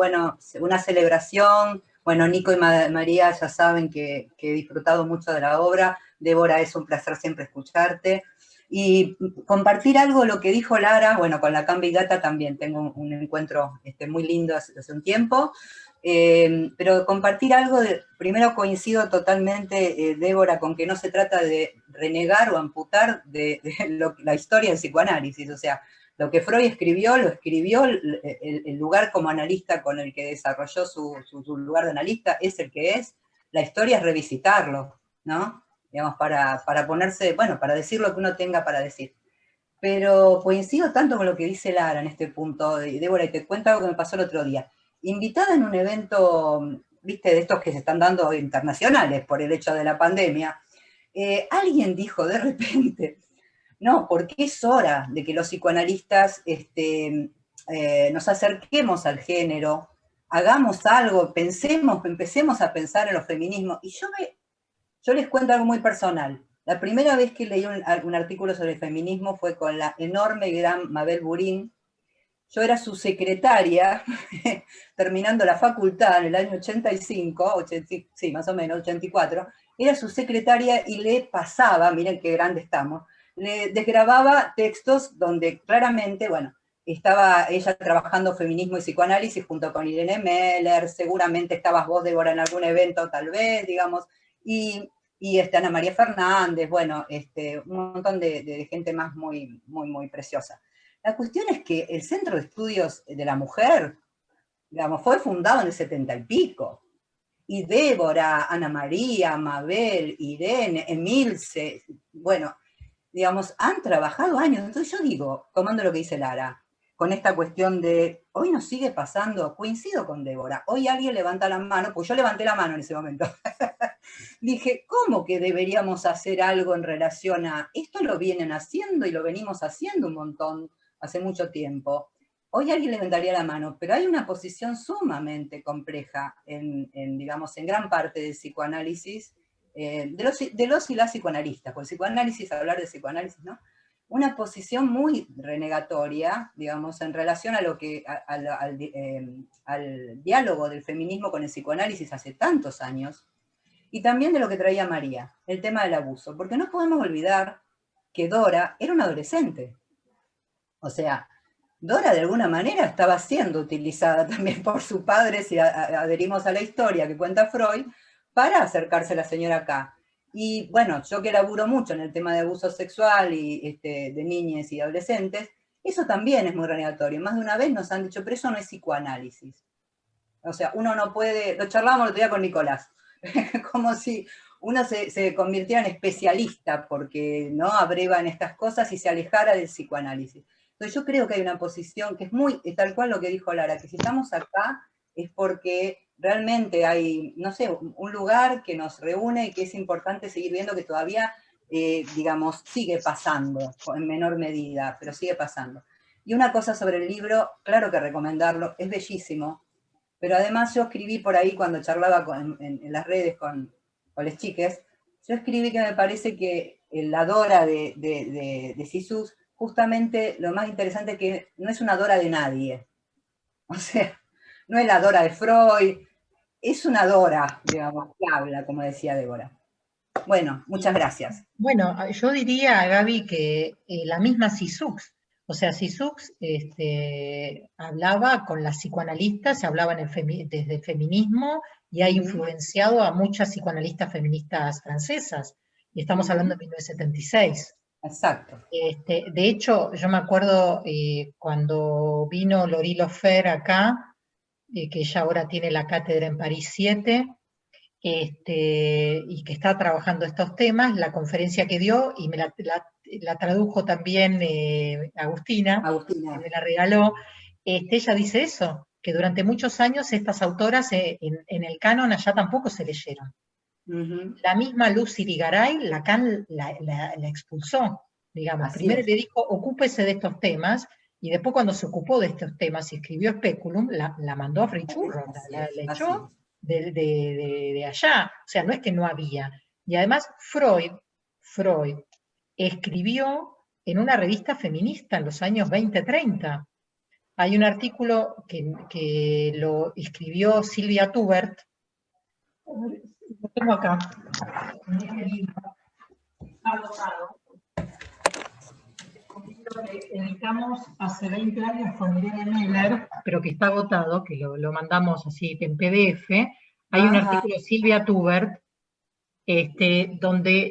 una celebración. Bueno, Nico y María ya saben que he disfrutado mucho de la obra. Débora, es un placer siempre escucharte. Y compartir algo, lo que dijo Lara, bueno, con la Cambigata también tengo un encuentro muy lindo hace un tiempo. Pero compartir algo, primero coincido totalmente, Débora, con que no se trata de renegar o amputar de la historia del psicoanálisis, o sea, lo que Freud escribió, lo escribió, el lugar como analista con el que desarrolló su lugar de analista es el que es, la historia es revisitarlo, ¿no? Digamos, para ponerse, bueno, para decir lo que uno tenga para decir. Pero coincido tanto con lo que dice Lara en este punto, Débora, y te cuento algo que me pasó el otro día. Invitada en un evento, viste, de estos que se están dando internacionales por el hecho de la pandemia, alguien dijo de repente, no, porque es hora de que los psicoanalistas nos acerquemos al género, hagamos algo, empecemos a pensar en los feminismos. Y yo les cuento algo muy personal. La primera vez que leí un artículo sobre el feminismo fue con la enorme y gran Mabel Burín. Yo era su secretaria, terminando la facultad en el año 85, sí, más o menos, 84, era su secretaria y le pasaba, miren qué grande estamos, le desgrababa textos donde claramente, bueno, estaba ella trabajando feminismo y psicoanálisis junto con Irene Meller, seguramente estabas vos, Débora, en algún evento, tal vez, digamos, y Ana María Fernández, bueno, un montón de gente más muy, muy, muy preciosa. La cuestión es que el Centro de Estudios de la Mujer, digamos, fue fundado en el 70 y pico. Y Débora, Ana María, Mabel, Irene, Emilce, bueno, digamos, han trabajado años. Entonces yo digo, tomando lo que dice Lara, con esta cuestión de, hoy nos sigue pasando, coincido con Débora, hoy alguien levanta la mano, pues yo levanté la mano en ese momento. Dije, ¿cómo que deberíamos hacer algo en relación a, esto lo vienen haciendo y lo venimos haciendo un montón, hace mucho tiempo? Hoy alguien levantaría la mano, pero hay una posición sumamente compleja digamos, en gran parte del psicoanálisis, de los y las psicoanalistas, porque psicoanálisis, hablar de psicoanálisis, ¿no? Una posición muy renegatoria, digamos, en relación a lo que, al diálogo del feminismo con el psicoanálisis hace tantos años, y también de lo que traía María, el tema del abuso, porque no podemos olvidar que Dora era una adolescente. O sea, Dora de alguna manera estaba siendo utilizada también por su padre, si adherimos a la historia que cuenta Freud, para acercarse a la señora K. Y bueno, yo que laburo mucho en el tema de abuso sexual y de niñas y adolescentes, eso también es muy renegatorio. Más de una vez nos han dicho, pero eso no es psicoanálisis. O sea, uno no puede, lo charlábamos el otro día con Nicolás, como si uno se convirtiera en especialista porque no abreva en estas cosas y se alejara del psicoanálisis. Entonces yo creo que hay una posición que es muy, tal cual lo que dijo Lara, que si estamos acá es porque realmente hay, no sé, un lugar que nos reúne y que es importante seguir viendo que todavía, digamos, sigue pasando, en menor medida, pero sigue pasando. Y una cosa sobre el libro, claro que recomendarlo, es bellísimo, pero además yo escribí por ahí cuando charlaba en las redes con las chiques, yo escribí que me parece que la Dora de Sisus, justamente lo más interesante es que no es una Dora de nadie. O sea, no es la Dora de Freud, es una Dora, digamos, que habla, como decía Débora. Bueno, muchas gracias. Bueno, yo diría, Gaby, que la misma Sisux, o sea, Sisux hablaba con las psicoanalistas, se hablaba desde el feminismo y ha influenciado a muchas psicoanalistas feministas francesas, y estamos hablando de 1976. Exacto. De hecho, yo me acuerdo cuando vino Laurie Lofer acá, que ella ahora tiene la cátedra en París 7, y que está trabajando estos temas, la conferencia que dio, y me la tradujo también Agustina, que me la regaló, ella dice eso, que durante muchos años estas autoras en el canon allá tampoco se leyeron. La misma Lucy Irigaray, Lacan la expulsó, digamos. Así Primero es. le dijo, ocúpese de estos temas, y después cuando se ocupó de estos temas y escribió Speculum, la mandó a frichurro, la echó de allá. O sea, no es que no había. Y además Freud escribió en una revista feminista en los años 20-30. Hay un artículo que lo escribió Silvia Tubert, lo tengo acá, en este libro, agotado. Un libro que editamos hace 20 años con Irene Miller, pero que está agotado, que lo mandamos así en PDF. Hay un artículo de Silvia Tubert, donde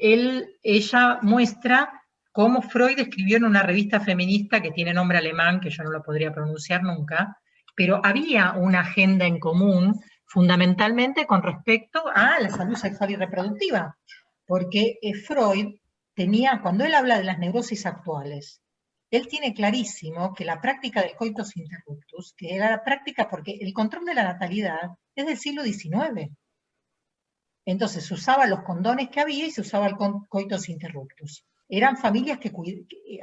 ella muestra cómo Freud escribió en una revista feminista que tiene nombre alemán, que yo no lo podría pronunciar nunca, pero había una agenda en común, fundamentalmente con respecto a la salud sexual y reproductiva, porque Freud tenía, cuando él habla de las neurosis actuales, él tiene clarísimo que la práctica del coitus interruptus, que era la práctica porque el control de la natalidad es del siglo XIX. Entonces se usaban los condones que había y se usaba el coitus interruptus. Eran familias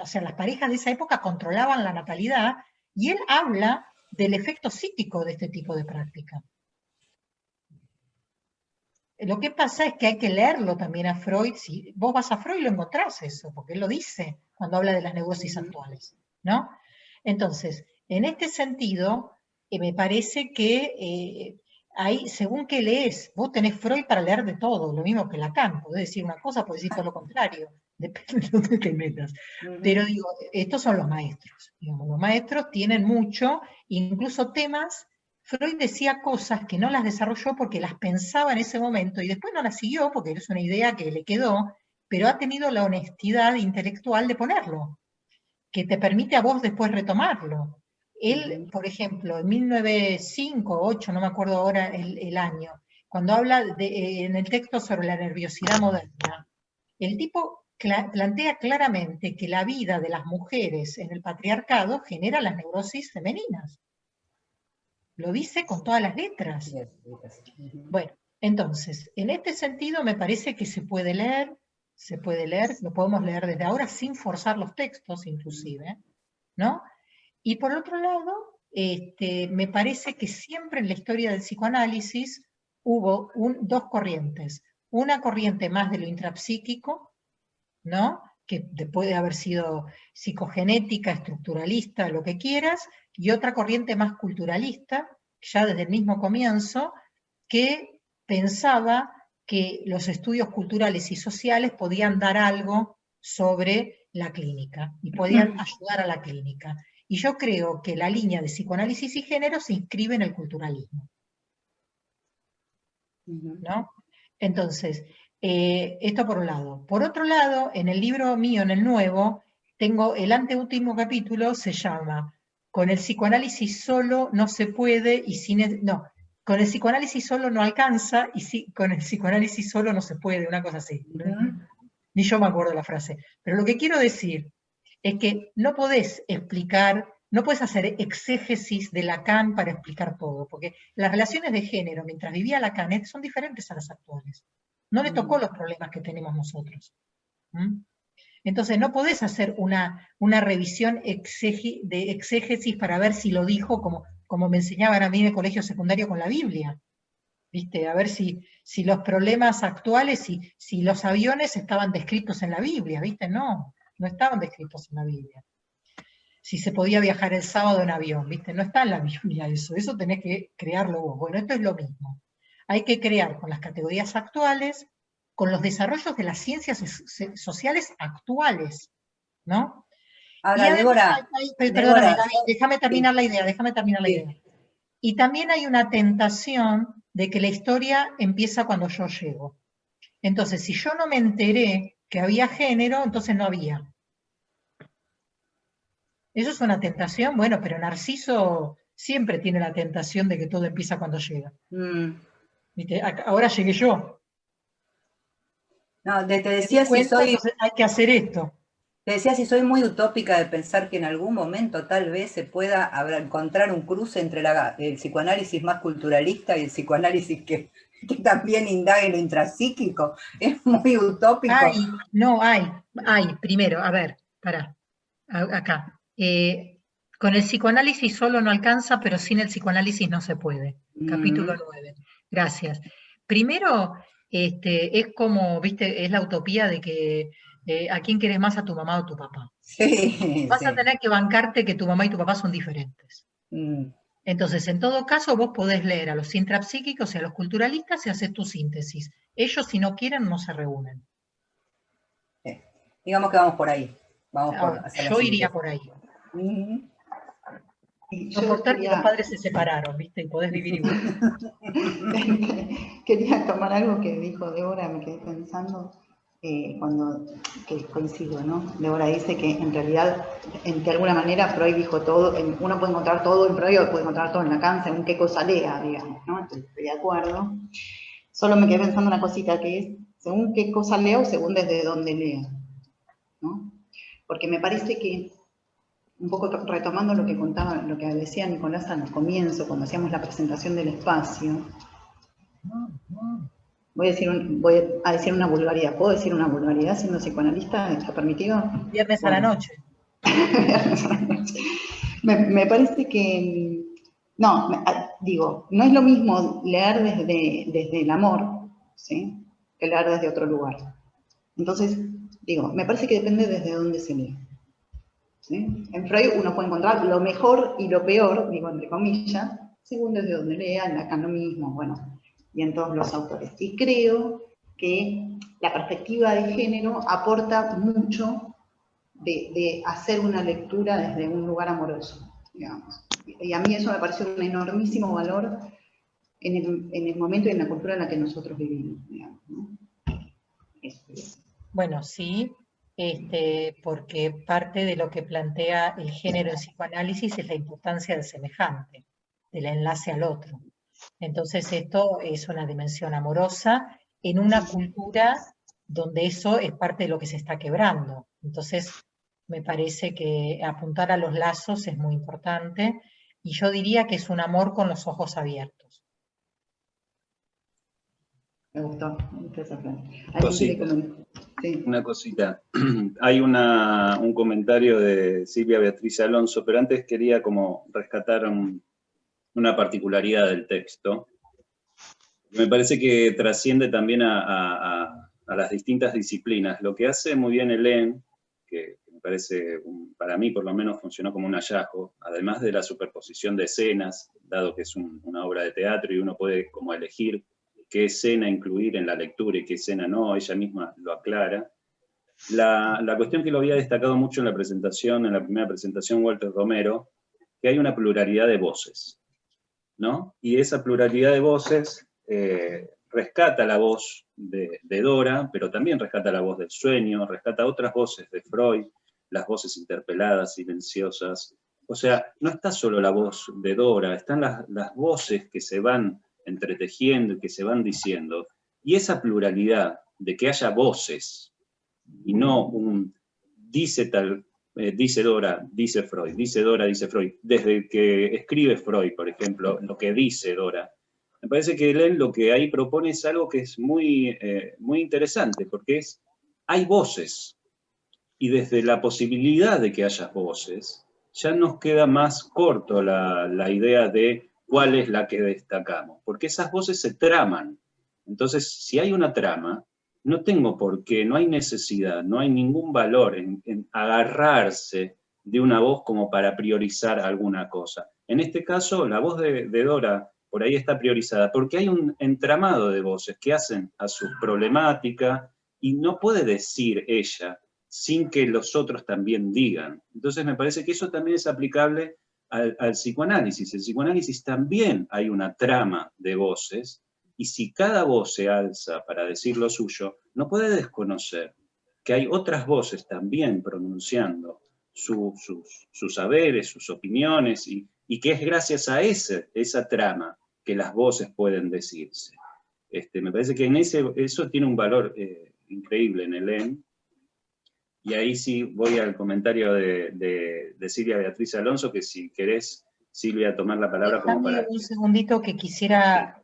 o sea, las parejas de esa época controlaban la natalidad, y él habla del efecto psíquico de este tipo de práctica. Lo que pasa es que hay que leerlo también a Freud. Si vos vas a Freud lo encontrás eso, porque él lo dice cuando habla de las neurosis actuales, ¿no? Entonces, en este sentido, me parece que hay, según que lees, vos tenés Freud para leer de todo, lo mismo que Lacan, podés decir una cosa, podés decir todo lo contrario, depende de dónde te metas. Pero digo, estos son los maestros, digamos, los maestros tienen mucho, incluso temas. Freud decía cosas que no las desarrolló porque las pensaba en ese momento y después no las siguió porque es una idea que le quedó, pero ha tenido la honestidad intelectual de ponerlo, que te permite a vos después retomarlo. Él, por ejemplo, en 1905 o 8, no me acuerdo ahora el año, cuando habla en el texto sobre la nerviosidad moderna, el tipo plantea claramente que la vida de las mujeres en el patriarcado genera las neurosis femeninas. Lo dice con todas las letras. Bueno, entonces, en este sentido me parece que se puede leer, lo podemos leer desde ahora sin forzar los textos inclusive, ¿no? Y por otro lado, me parece que siempre en la historia del psicoanálisis hubo dos corrientes. Una corriente más de lo intrapsíquico, ¿no? Que puede haber sido psicogenética, estructuralista, lo que quieras, y otra corriente más culturalista, ya desde el mismo comienzo, que pensaba que los estudios culturales y sociales podían dar algo sobre la clínica, y podían ayudar a la clínica. Y yo creo que la línea de psicoanálisis y género se inscribe en el culturalismo, ¿no? Entonces, esto por un lado. Por otro lado, en el libro mío, en el nuevo, tengo el anteúltimo capítulo, se llama Con el psicoanálisis solo no se puede y con el psicoanálisis solo no alcanza y con el psicoanálisis solo no se puede, una cosa así. Ni yo me acuerdo la frase. Pero lo que quiero decir es que no podés explicar, no podés hacer exégesis de Lacan para explicar todo, porque las relaciones de género mientras vivía Lacan son diferentes a las actuales. No le tocó los problemas que tenemos nosotros. Entonces no podés hacer una revisión de exégesis para ver si lo dijo como me enseñaban a mí en el colegio secundario con la Biblia. ¿Viste? A ver si los problemas actuales, si los aviones estaban descritos en la Biblia, ¿viste? No estaban descritos en la Biblia. Si se podía viajar el sábado en avión, ¿viste? No está en la Biblia eso tenés que crearlo vos. Bueno, esto es lo mismo. Hay que crear con las categorías actuales, con los desarrollos de las ciencias sociales actuales, ¿no? Ahora, Débora, perdóname, déjame terminar la idea, Y también hay una tentación de que la historia empieza cuando yo llego. Entonces, si yo no me enteré que había género, entonces no había. Eso es una tentación, pero Narciso siempre tiene la tentación de que todo empieza cuando llega. ¿Viste? Ahora llegué yo. No, te ¿Te decía das cuenta? si soy, Entonces hay que hacer esto. te decía si soy muy utópica de pensar que en algún momento tal vez se pueda encontrar un cruce entre el psicoanálisis más culturalista y el psicoanálisis que también indaga en lo intrapsíquico. Es muy utópico. No, primero, a ver, pará, acá. Con el psicoanálisis solo no alcanza, pero sin el psicoanálisis no se puede. Capítulo 9. Gracias. Primero, es como, viste, es la utopía de que ¿a quién querés más, a tu mamá o a tu papá? Sí, Vas sí. a tener que bancarte que tu mamá y tu papá son diferentes. Mm. Entonces, en todo caso, vos podés leer a los intrapsíquicos y a los culturalistas y hacer tu síntesis. Ellos, si no quieren, no se reúnen. Digamos que vamos por ahí. Vamos por hacer la Yo iría síntesis. por ahí. Y Soportar que los padres se separaron, ¿viste? Y podés vivir igual. Quería tomar algo que dijo Débora, me quedé pensando, que coincido, ¿no? Débora dice que en realidad, de alguna manera, Freud dijo todo, uno puede encontrar todo en Freud o puede encontrar todo en Lacan, según qué cosa lea, digamos, ¿no? Estoy de acuerdo. Solo me quedé pensando una cosita, que es, según qué cosa lea o según desde dónde lea, ¿no? Porque me parece que, un poco retomando lo que contaba, lo que decía Nicolás al comienzo, cuando hacíamos la presentación del espacio, voy a decir una vulgaridad. ¿Puedo decir una vulgaridad siendo psicoanalista? ¿Está permitido? Viernes a la noche. Me parece que, no, digo, no es lo mismo leer desde el amor, ¿sí?, que leer desde otro lugar. Entonces, digo, me parece que depende desde dónde se lee, ¿sí? En Freud uno puede encontrar lo mejor y lo peor, digo entre comillas, según desde donde lea, en Lacan lo mismo, bueno, y en todos los autores. Y creo que la perspectiva de género aporta mucho de hacer una lectura desde un lugar amoroso, digamos. Y a mí eso me pareció un enormísimo valor en el momento y en la cultura en la que nosotros vivimos, digamos, ¿no? Eso es. Bueno, sí, porque parte de lo que plantea el género en psicoanálisis es la importancia del semejante, del enlace al otro. Entonces esto es una dimensión amorosa en una cultura donde eso es parte de lo que se está quebrando. Entonces me parece que apuntar a los lazos es muy importante y yo diría que es un amor con los ojos abiertos. Me gustó esa frase. Sí. Una cosita. Hay un comentario de Silvia Beatriz Alonso, pero antes quería como rescatar una particularidad del texto. Me parece que trasciende también a las distintas disciplinas. Lo que hace muy bien Hélène, que me parece, para mí por lo menos funcionó como un hallazgo, además de la superposición de escenas, dado que es una obra de teatro y uno puede como elegir qué escena incluir en la lectura y qué escena no, ella misma lo aclara. La cuestión que lo había destacado mucho en la presentación, en la primera presentación, Walter Romero, que hay una pluralidad de voces, ¿no? Y esa pluralidad de voces rescata la voz de Dora, pero también rescata la voz del sueño, rescata otras voces de Freud, las voces interpeladas, silenciosas. O sea, no está solo la voz de Dora, están las voces que se van entretejiendo y que se van diciendo. Y esa pluralidad de que haya voces, y no un dice Dora, dice Freud, dice Dora, dice Freud. Desde que escribe Freud, por ejemplo, lo que dice Dora. Me parece que él lo que ahí propone es algo que es muy, muy interesante, porque hay voces, y desde la posibilidad de que haya voces, ya nos queda más corto la idea de cuál es la que destacamos, porque esas voces se traman. Entonces, si hay una trama, no tengo por qué, no hay necesidad, no hay ningún valor en agarrarse de una voz como para priorizar alguna cosa. En este caso, la voz de Dora por ahí está priorizada, porque hay un entramado de voces que hacen a su problemática y no puede decir ella sin que los otros también digan. Entonces me parece que eso también es aplicable al psicoanálisis. En el psicoanálisis también hay una trama de voces, y si cada voz se alza para decir lo suyo, no puede desconocer que hay otras voces también pronunciando sus saberes, sus opiniones, y que es gracias a esa trama que las voces pueden decirse. Me parece que en eso tiene un valor increíble en el EN. Y ahí sí voy al comentario de Silvia Beatriz Alonso, que si querés, Silvia, tomar la palabra como para... Un segundito que quisiera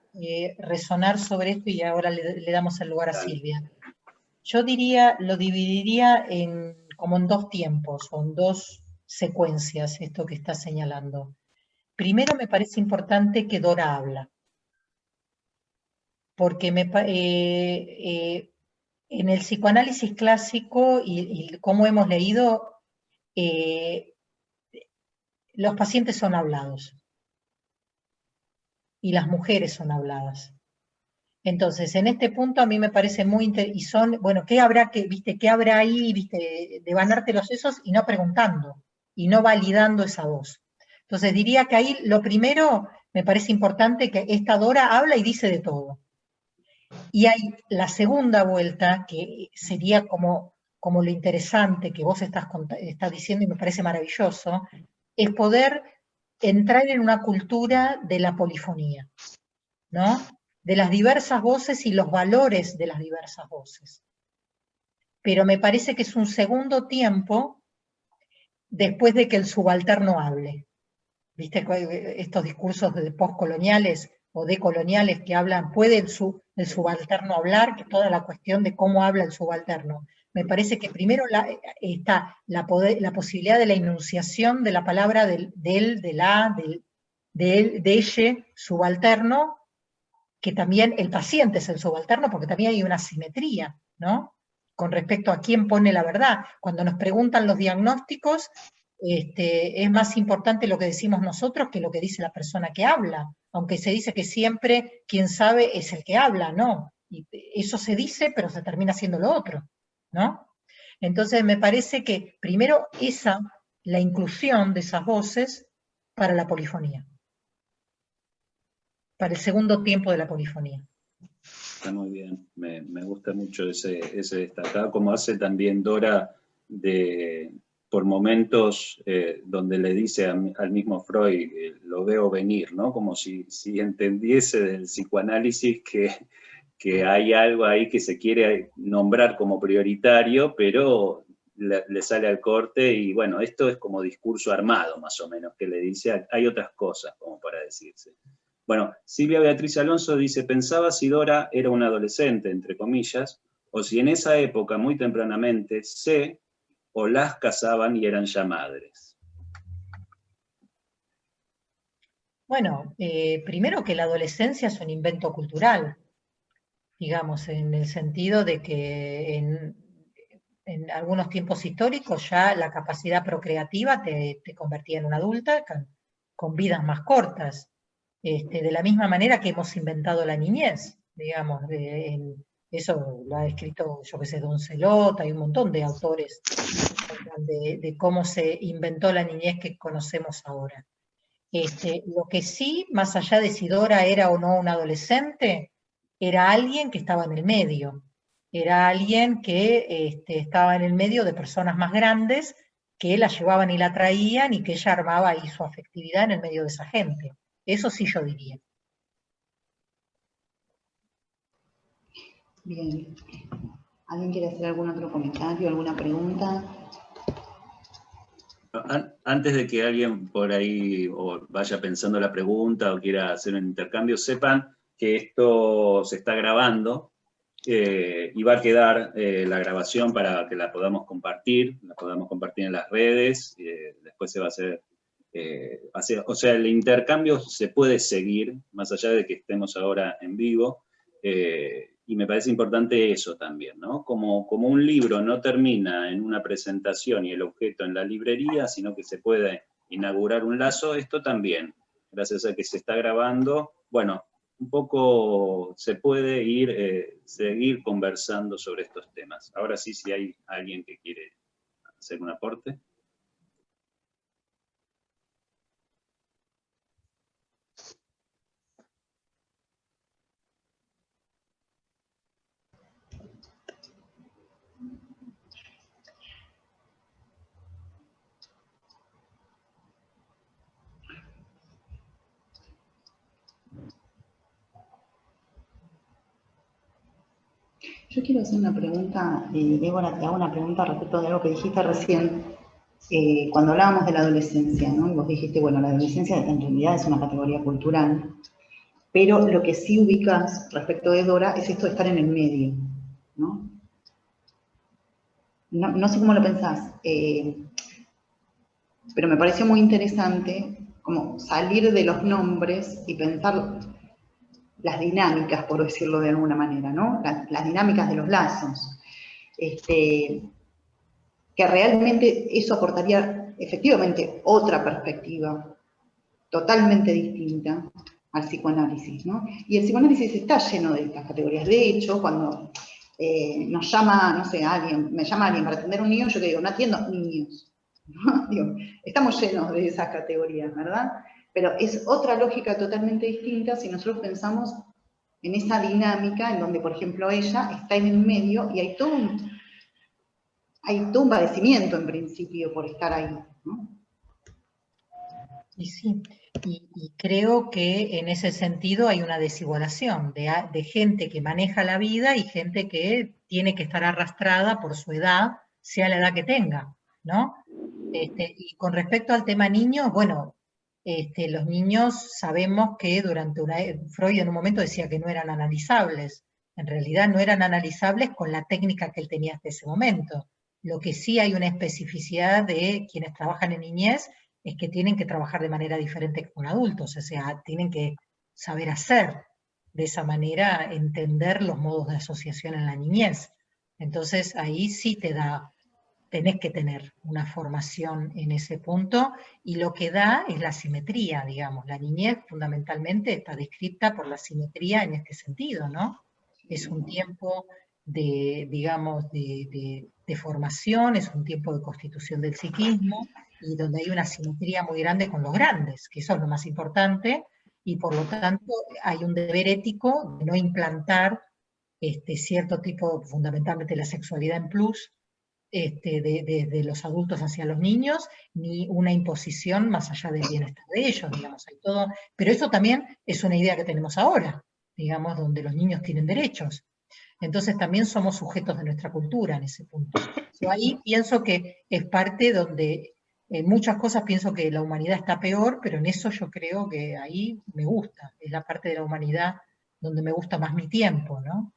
resonar sobre esto y ahora le damos el lugar a Silvia. Yo diría, lo dividiría como en dos tiempos o en dos secuencias, esto que está señalando. Primero me parece importante que Dora habla, porque en el psicoanálisis clásico y como hemos leído, los pacientes son hablados y las mujeres son habladas. Entonces, en este punto a mí me parece muy interesante, bueno, ¿qué habrá ahí, de ganarte los sesos y no preguntando, y no validando esa voz? Entonces, diría que ahí lo primero, me parece importante que esta Dora habla y dice de todo. Y hay la segunda vuelta, que sería como lo interesante que vos estás diciendo, y me parece maravilloso, es poder entrar en una cultura de la polifonía, ¿no? De las diversas voces y los valores de las diversas voces. Pero me parece que es un segundo tiempo después de que el subalterno hable. ¿Viste? Estos discursos de postcoloniales o decoloniales que hablan, ¿puede el subalterno hablar? Que toda la cuestión de cómo habla el subalterno. Me parece que primero está la posibilidad de la enunciación de la palabra de ella, subalterno, que también el paciente es el subalterno, porque también hay una simetría, ¿no? Con respecto a quién pone la verdad. Cuando nos preguntan los diagnósticos, es más importante lo que decimos nosotros que lo que dice la persona que habla, aunque se dice que siempre quien sabe es el que habla, ¿no? Y eso se dice, pero se termina siendo lo otro, ¿no? Entonces me parece que primero la inclusión de esas voces para la polifonía, para el segundo tiempo de la polifonía. Está muy bien, me gusta mucho ese destacado, como hace también Dora por momentos donde le dice al mismo Freud, lo veo venir, ¿no? Como si entendiese del psicoanálisis que hay algo ahí que se quiere nombrar como prioritario, pero le sale al corte y bueno, esto es como discurso armado más o menos, que le dice, hay otras cosas como para decirse. Bueno, Silvia Beatriz Alonso dice, pensaba si Dora era una adolescente, entre comillas, o si en esa época, muy tempranamente, se o las casaban y eran ya madres. Bueno, primero que la adolescencia es un invento cultural, digamos, en el sentido de que en algunos tiempos históricos ya la capacidad procreativa te convertía en una adulta con vidas más cortas. De la misma manera que hemos inventado la niñez, digamos, eso lo ha escrito, yo que sé, Don Celot, hay un montón de autores de cómo se inventó la niñez que conocemos ahora. Lo que sí, más allá de si Dora era o no un adolescente, era alguien que estaba en el medio, era alguien que estaba en el medio de personas más grandes que la llevaban y la traían y que ella armaba ahí su afectividad en el medio de esa gente. Eso sí yo diría. Bien. ¿Alguien quiere hacer algún otro comentario, alguna pregunta? Antes de que alguien por ahí o vaya pensando la pregunta o quiera hacer un intercambio, sepan que esto se está grabando y va a quedar la grabación para que la podamos compartir en las redes, después se va a hacer, o sea, el intercambio se puede seguir, más allá de que estemos ahora en vivo, y me parece importante eso también, ¿no? Como un libro no termina en una presentación y el objeto en la librería, sino que se puede inaugurar un lazo, esto también, gracias a que se está grabando, bueno, un poco se puede seguir conversando sobre estos temas. Ahora sí, si hay alguien que quiere hacer un aporte. Yo quiero hacer una pregunta, Débora, te hago una pregunta respecto de algo que dijiste recién, cuando hablábamos de la adolescencia, ¿no? Y vos dijiste, bueno, la adolescencia en realidad es una categoría cultural, pero lo que sí ubicas respecto de Dora es esto de estar en el medio, ¿no? No sé cómo lo pensás, pero me pareció muy interesante como salir de los nombres y pensar las dinámicas, por decirlo de alguna manera, ¿no? Las dinámicas de los lazos. Que realmente eso aportaría efectivamente otra perspectiva totalmente distinta al psicoanálisis, ¿no? Y el psicoanálisis está lleno de estas categorías. De hecho, cuando nos llama, no sé, alguien, me llama alguien para atender a un niño, yo te digo, no atiendo niños. ¿No? Digo, estamos llenos de esas categorías, ¿verdad? Pero es otra lógica totalmente distinta si nosotros pensamos en esa dinámica en donde, por ejemplo, ella está en el medio y hay todo un padecimiento en principio por estar ahí, ¿no? Y sí, y creo que en ese sentido hay una desigualación de gente que maneja la vida y gente que tiene que estar arrastrada por su edad, sea la edad que tenga, ¿no? Y con respecto al tema niños, bueno, los niños sabemos que Freud en un momento decía que no eran analizables. En realidad no eran analizables con la técnica que él tenía hasta ese momento. Lo que sí hay una especificidad de quienes trabajan en niñez es que tienen que trabajar de manera diferente con adultos, o sea, tienen que saber hacer de esa manera, entender los modos de asociación en la niñez. Entonces ahí sí tenés que tener una formación en ese punto, y lo que da es la simetría, digamos. La niñez fundamentalmente está descrita por la simetría en este sentido, ¿no? Es un tiempo de, digamos, de formación, es un tiempo de constitución del psiquismo, y donde hay una simetría muy grande con los grandes, que eso es lo más importante, y por lo tanto hay un deber ético de no implantar cierto tipo, fundamentalmente la sexualidad en plus, de los adultos hacia los niños, ni una imposición más allá del bienestar de ellos, digamos, hay todo, pero eso también es una idea que tenemos ahora, digamos, donde los niños tienen derechos. Entonces también somos sujetos de nuestra cultura en ese punto. Yo ahí pienso que es parte donde, en muchas cosas pienso que la humanidad está peor, pero en eso yo creo que ahí me gusta, es la parte de la humanidad donde me gusta más mi tiempo, ¿no?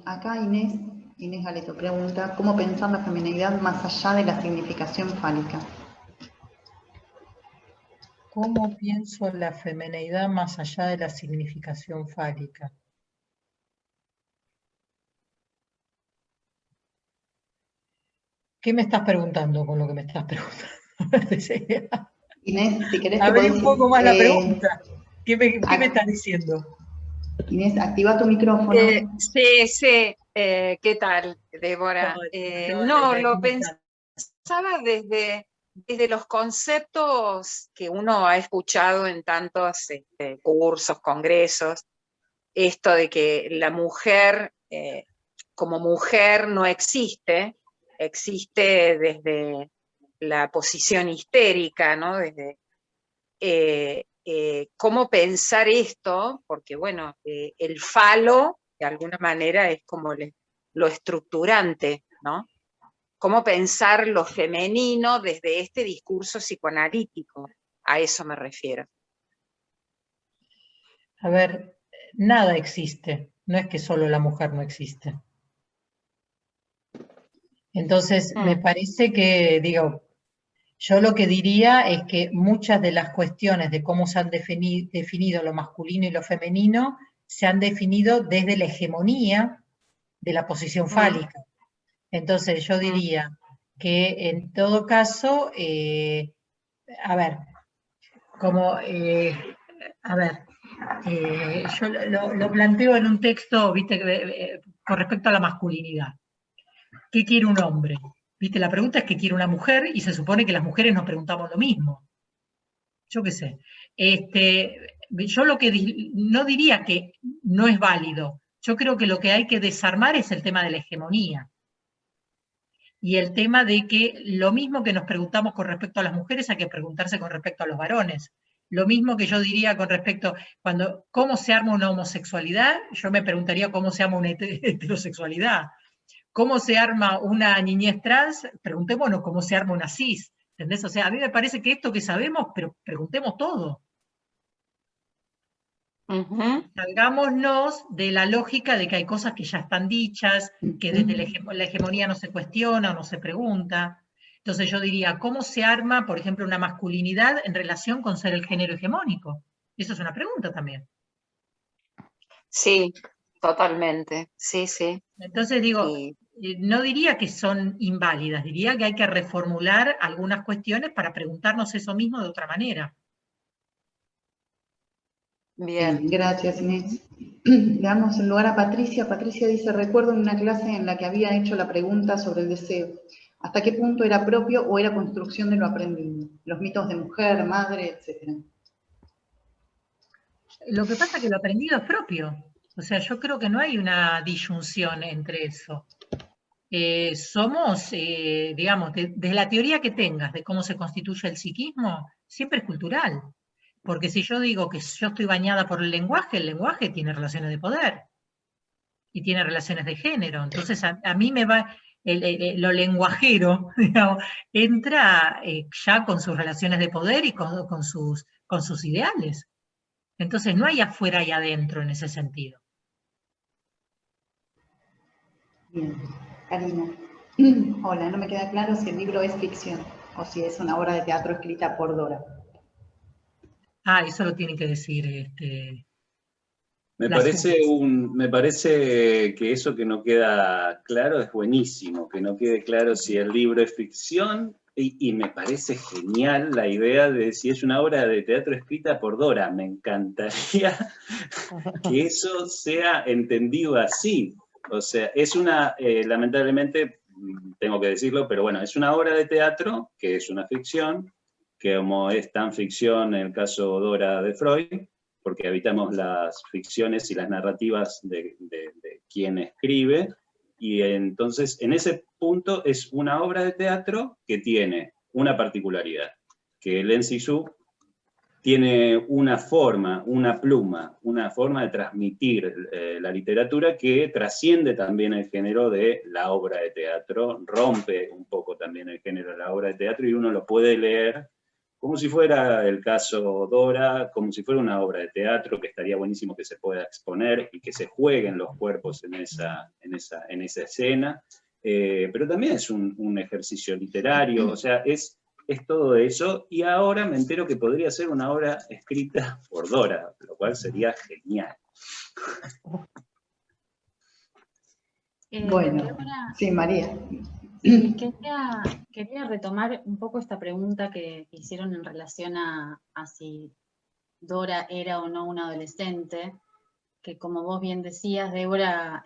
Acá Inés Galeto pregunta, ¿cómo pensar la feminidad más allá de la significación fálica? ¿Cómo pienso la femineidad más allá de la significación fálica? ¿Qué me estás preguntando con lo que me estás preguntando? Inés, si querés te Abrí puedo un poco más la pregunta. ¿Qué me acá, estás diciendo? Inés, activa tu micrófono. Sí, ¿qué tal, Débora? No, lo pensaba desde los conceptos que uno ha escuchado en tantos cursos, congresos, esto de que la mujer como mujer no existe desde la posición histérica, ¿no? Desde cómo pensar esto, porque bueno, el falo de alguna manera es como lo estructurante, ¿no? Cómo pensar lo femenino desde este discurso psicoanalítico, a eso me refiero. A ver, nada existe, no es que solo la mujer no existe. Entonces, me parece que, digo, yo lo que diría es que muchas de las cuestiones de cómo se han definido lo masculino y lo femenino se han definido desde la hegemonía de la posición fálica. Entonces yo diría que en todo caso, a ver, yo lo planteo en un texto, viste, con respecto a la masculinidad. ¿Qué quiere un hombre? ¿Viste? La pregunta es ¿qué quiere una mujer? Y se supone que las mujeres nos preguntamos lo mismo. Yo qué sé. Yo lo que no diría que no es válido. Yo creo que lo que hay que desarmar es el tema de la hegemonía. Y el tema de que lo mismo que nos preguntamos con respecto a las mujeres hay que preguntarse con respecto a los varones. Lo mismo que yo diría con respecto, ¿cómo se arma una homosexualidad? Yo me preguntaría cómo se arma una heterosexualidad. ¿Cómo se arma una niñez trans? Preguntémonos cómo se arma una cis. ¿Entendés? O sea, a mí me parece que esto que sabemos, pero preguntemos todo. Salgámonos de la lógica de que hay cosas que ya están dichas, que desde la hegemonía no se cuestiona o no se pregunta. Entonces yo diría, ¿cómo se arma, por ejemplo, una masculinidad en relación con ser el género hegemónico? Eso es una pregunta también. Sí, totalmente, sí, sí. Entonces digo, Y no diría que son inválidas, diría que hay que reformular algunas cuestiones para preguntarnos eso mismo de otra manera. bien. Gracias, Inés. Le damos el lugar a Patricia. Patricia dice, recuerdo en una clase en la que había hecho la pregunta sobre el deseo. ¿Hasta qué punto era propio o era construcción de lo aprendido? Los mitos de mujer, madre, etcétera. Lo que pasa es que lo aprendido es propio. O sea, yo creo que no hay una disyunción entre eso. Somos, digamos, desde la teoría que tengas de cómo se constituye el psiquismo, siempre es cultural. Porque si yo digo que yo estoy bañada por el lenguaje tiene relaciones de poder y tiene relaciones de género. Entonces a mí me va, lo lenguajero, digamos, entra ya con sus relaciones de poder y con sus ideales. Entonces no hay afuera y adentro en ese sentido. Bien. Karina. Hola, no me queda claro si el libro es ficción o si es una obra de teatro escrita por Dora. Ah, eso lo tienen que decir. Me parece que eso que no queda claro es buenísimo, que no quede claro si el libro es ficción, y me parece genial la idea de si es una obra de teatro escrita por Dora. Me encantaría que eso sea entendido así. O sea, es una, lamentablemente, tengo que decirlo, pero bueno, es una obra de teatro que es una ficción, que como es tan ficción en el caso Dora de Freud, porque habitamos las ficciones y las narrativas de quien escribe, y entonces en ese punto es una obra de teatro que tiene una particularidad, que Lin Sixu tiene una forma, una pluma, una forma de transmitir la literatura que trasciende también el género de la obra de teatro, rompe un poco también el género de la obra de teatro y uno lo puede leer como si fuera el caso Dora, como si fuera una obra de teatro, que estaría buenísimo que se pueda exponer y que se jueguen los cuerpos en esa escena, pero también es un ejercicio literario, o sea, es todo eso, y ahora me entero que podría ser una obra escrita por Dora, lo cual sería genial. Bueno, sí, María. Sí, quería retomar un poco esta pregunta que hicieron en relación a si Dora era o no una adolescente, que como vos bien decías, Débora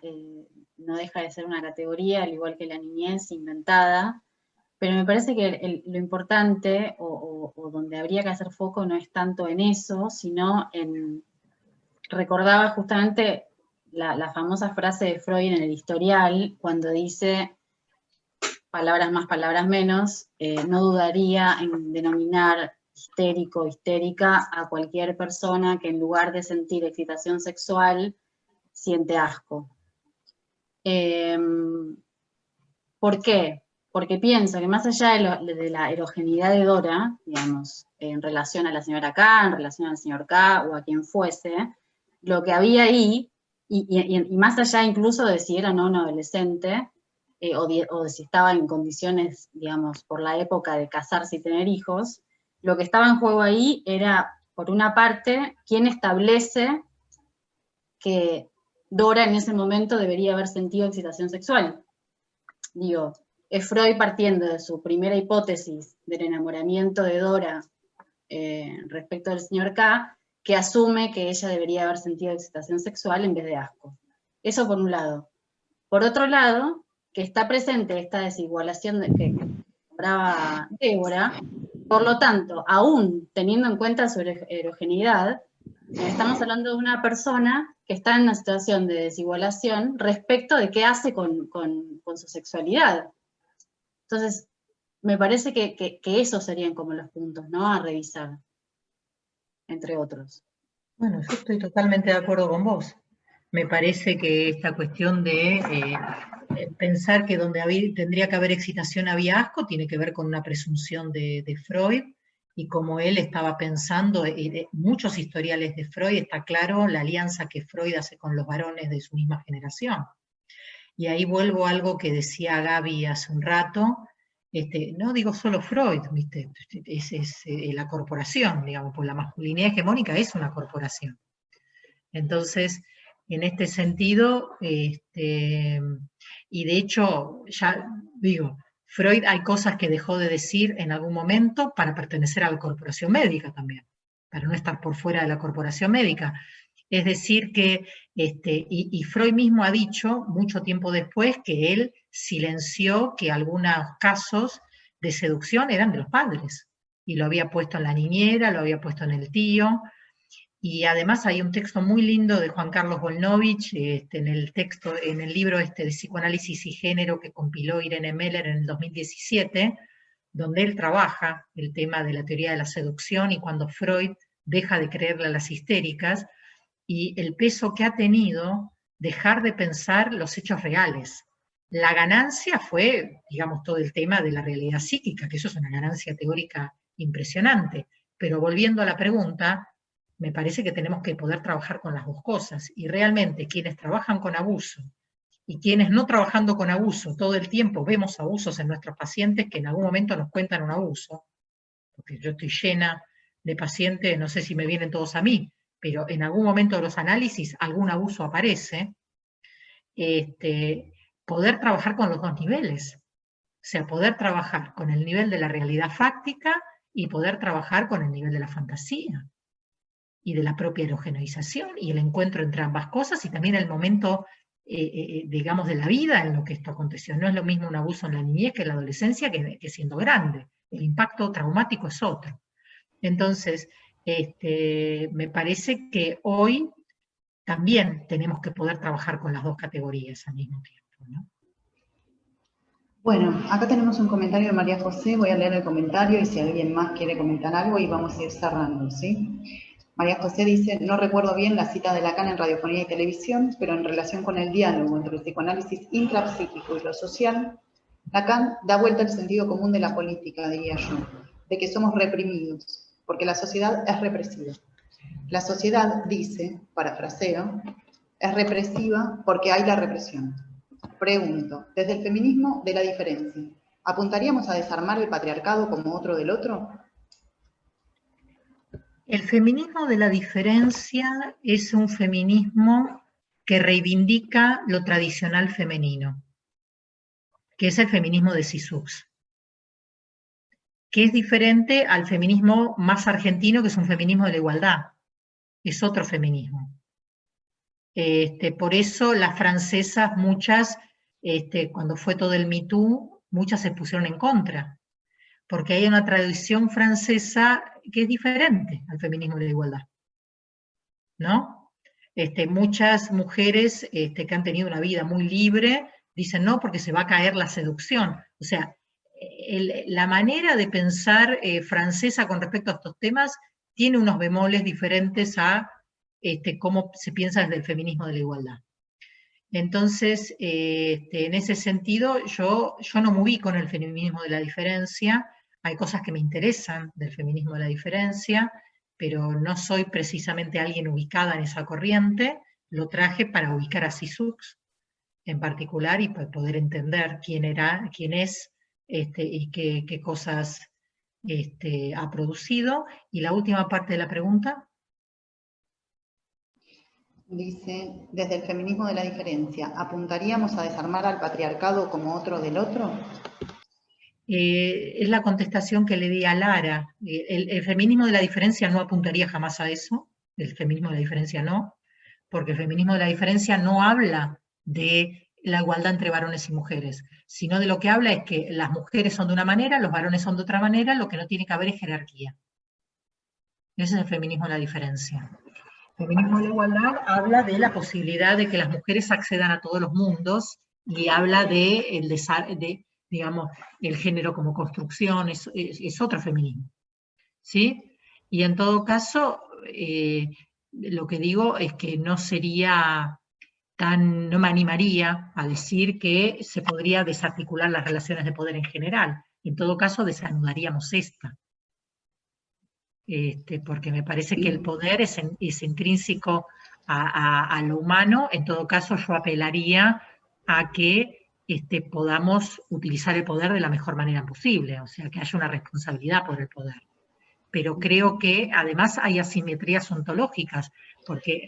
no deja de ser una categoría, al igual que la niñez inventada, pero me parece que lo importante o donde habría que hacer foco no es tanto en eso, sino en, recordaba justamente la famosa frase de Freud en el Historial, cuando dice, palabras más, palabras menos, no dudaría en denominar histérico, histérica a cualquier persona que en lugar de sentir excitación sexual, siente asco. ¿Por qué? Porque pienso que más allá de la erogeneidad de Dora, digamos, en relación a la señora K, en relación al señor K o a quien fuese, lo que había ahí, y más allá incluso de si era o no un adolescente, o de si estaba en condiciones, digamos, por la época de casarse y tener hijos, lo que estaba en juego ahí era, por una parte, quién establece que Dora en ese momento debería haber sentido excitación sexual. Digo, es Freud partiendo de su primera hipótesis del enamoramiento de Dora respecto del señor K, que asume que ella debería haber sentido excitación sexual en vez de asco. Eso por un lado. Por otro lado, que está presente esta desigualación que nombraba Débora, por lo tanto, aún teniendo en cuenta su erogeneidad, estamos hablando de una persona que está en una situación de desigualación respecto de qué hace con su sexualidad. Entonces, me parece que esos serían como los puntos, ¿no?, a revisar. entre otros. Bueno, yo estoy totalmente de acuerdo con vos. Me parece que esta cuestión de pensar que donde tendría que haber excitación había asco tiene que ver con una presunción de Freud, y como él estaba pensando, muchos historiales de Freud, está claro la alianza que Freud hace con los varones de su misma generación. Y ahí vuelvo a algo que decía Gaby hace un rato, no digo solo Freud, ¿viste? Es la corporación, digamos, pues la masculinidad hegemónica es una corporación. Entonces, en este sentido, y de hecho, ya digo, Freud hay cosas que dejó de decir en algún momento para pertenecer a la corporación médica también, para no estar por fuera de la corporación médica. Es decir que, y Freud mismo ha dicho mucho tiempo después que él silenció que algunos casos de seducción eran de los padres, y lo había puesto en la niñera, lo había puesto en el tío. Y además hay un texto muy lindo de Juan Carlos Volnovich, en el libro de Psicoanálisis y Género que compiló Irene Meller en el 2017, donde él trabaja el tema de la teoría de la seducción y cuando Freud deja de creerle a las histéricas, y el peso que ha tenido dejar de pensar los hechos reales. La ganancia fue, digamos, todo el tema de la realidad psíquica, que eso es una ganancia teórica impresionante. Pero volviendo a la pregunta, me parece que tenemos que poder trabajar con las dos cosas. Y realmente quienes trabajan con abuso y quienes no trabajando con abuso todo el tiempo vemos abusos en nuestros pacientes que en algún momento nos cuentan un abuso, porque yo estoy llena de pacientes, no sé si me vienen todos a mí, pero en algún momento de los análisis algún abuso aparece, poder trabajar con los dos niveles. O sea, poder trabajar con el nivel de la realidad fáctica y poder trabajar con el nivel de la fantasía y de la propia erogeneización y el encuentro entre ambas cosas y también el momento, digamos, de la vida en lo que esto aconteció. No es lo mismo un abuso en la niñez que en la adolescencia que siendo grande. El impacto traumático es otro. Entonces, me parece que hoy también tenemos que poder trabajar con las dos categorías al mismo tiempo, ¿no? Bueno, acá tenemos un comentario de María José, voy a leer el comentario y si alguien más quiere comentar algo y vamos a ir cerrando, ¿sí? María José dice, no recuerdo bien la cita de Lacan en Radiofonía y Televisión, pero en relación con el diálogo entre el psicoanálisis intrapsíquico y lo social, Lacan da vuelta al sentido común de la política, diría yo, de que somos reprimidos, porque la sociedad es represiva. La sociedad, dice, parafraseo, es represiva porque hay la represión. Pregunto, desde el feminismo de la diferencia, ¿apuntaríamos a desarmar el patriarcado como otro del otro? El feminismo de la diferencia es un feminismo que reivindica lo tradicional femenino, que es el feminismo de Sisux, que es diferente al feminismo más argentino, que es un feminismo de la igualdad, es otro feminismo. Por eso las francesas, muchas, cuando fue todo el Me Too, muchas se pusieron en contra, porque hay una tradición francesa que es diferente al feminismo de la igualdad, ¿no? Muchas mujeres que han tenido una vida muy libre dicen no porque se va a caer la seducción. O sea, la manera de pensar francesa con respecto a estos temas tiene unos bemoles diferentes a cómo se piensa desde el feminismo de la igualdad. Entonces, en ese sentido, yo no me ubico en el feminismo de la diferencia. Hay cosas que me interesan del feminismo de la diferencia, pero no soy precisamente alguien ubicada en esa corriente. Lo traje para ubicar a Sisux en particular y para poder entender quién es, y qué cosas ha producido. Y la última parte de la pregunta. Dice, desde el feminismo de la diferencia, ¿apuntaríamos a desarmar al patriarcado como otro del otro? Es la contestación que le di a Lara. El feminismo de la diferencia no apuntaría jamás a eso, el feminismo de la diferencia no, porque el feminismo de la diferencia no habla de la igualdad entre varones y mujeres, sino de lo que habla es que las mujeres son de una manera, los varones son de otra manera, lo que no tiene que haber es jerarquía. Ese es el feminismo de la diferencia. El feminismo de la igualdad habla de la posibilidad de que las mujeres accedan a todos los mundos y habla de digamos, el género como construcción, es otro feminismo, ¿sí? Y en todo caso, lo que digo es que no sería no me animaría a decir que se podría desarticular las relaciones de poder en general. En todo caso, desanudaríamos esta. Porque me parece que el poder es intrínseco a lo humano. En todo caso, yo apelaría a que podamos utilizar el poder de la mejor manera posible, o sea, que haya una responsabilidad por el poder. Pero creo que además hay asimetrías ontológicas, porque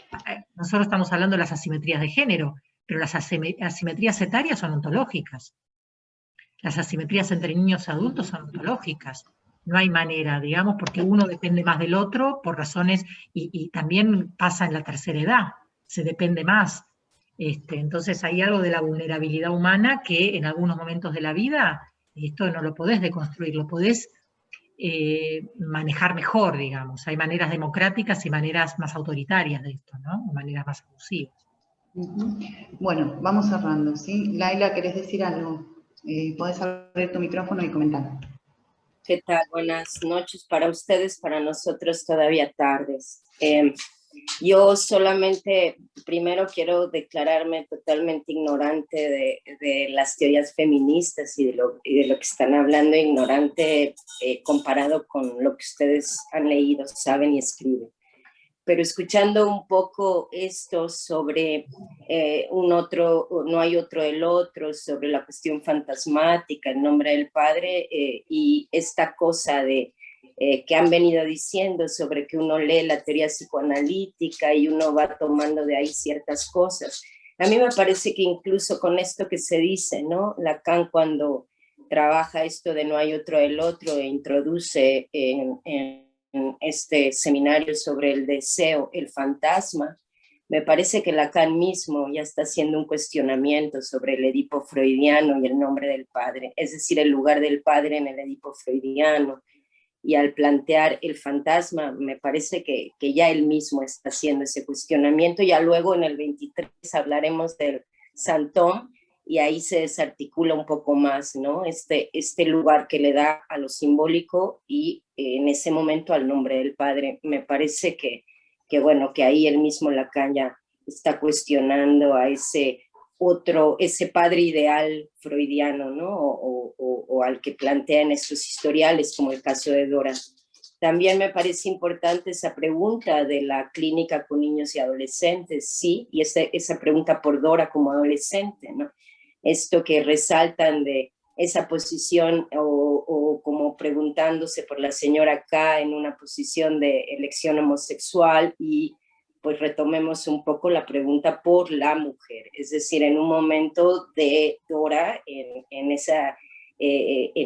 nosotros estamos hablando de las asimetrías de género, pero las asimetrías etarias son ontológicas. Las asimetrías entre niños y adultos son ontológicas. No hay manera, digamos, porque uno depende más del otro por razones, y también pasa en la tercera edad, se depende más. Entonces hay algo de la vulnerabilidad humana que en algunos momentos de la vida, esto no lo podés deconstruir, lo podés manejar mejor, digamos. Hay maneras democráticas y maneras más autoritarias de esto, ¿no? O maneras más abusivas. Bueno, vamos cerrando, ¿sí? Laila, ¿querés decir algo? Podés abrir tu micrófono y comentar. ¿Qué tal? Buenas noches para ustedes, para nosotros todavía tardes. Yo solamente, primero quiero declararme totalmente ignorante de las teorías feministas y de lo que están hablando, ignorante comparado con lo que ustedes han leído, saben y escriben. Pero escuchando un poco esto sobre no hay otro el otro, sobre la cuestión fantasmática, en nombre del Padre, y esta cosa de que han venido diciendo sobre que uno lee la teoría psicoanalítica y uno va tomando de ahí ciertas cosas. A mí me parece que incluso con esto que se dice, ¿no? Lacan cuando trabaja esto de no hay otro el otro e introduce en este seminario sobre el deseo, el fantasma, me parece que Lacan mismo ya está haciendo un cuestionamiento sobre el Edipo freudiano y el nombre del padre, es decir, el lugar del padre en el Edipo freudiano. Y al plantear el fantasma, me parece que ya él mismo está haciendo ese cuestionamiento. Ya luego en el 23 hablaremos del Santón, y ahí se desarticula un poco más, ¿no? Este lugar que le da a lo simbólico y en ese momento al nombre del padre. Me parece que bueno, que ahí el mismo Lacan ya está cuestionando a ese padre ideal freudiano, ¿no? O al que plantea en estos historiales, como el caso de Dora. También me parece importante esa pregunta de la clínica con niños y adolescentes, sí, y esa pregunta por Dora como adolescente, ¿no? Esto que resaltan de esa posición o como preguntándose por la señora K en una posición de elección homosexual, y pues retomemos un poco la pregunta por la mujer, es decir, en un momento de Dora, en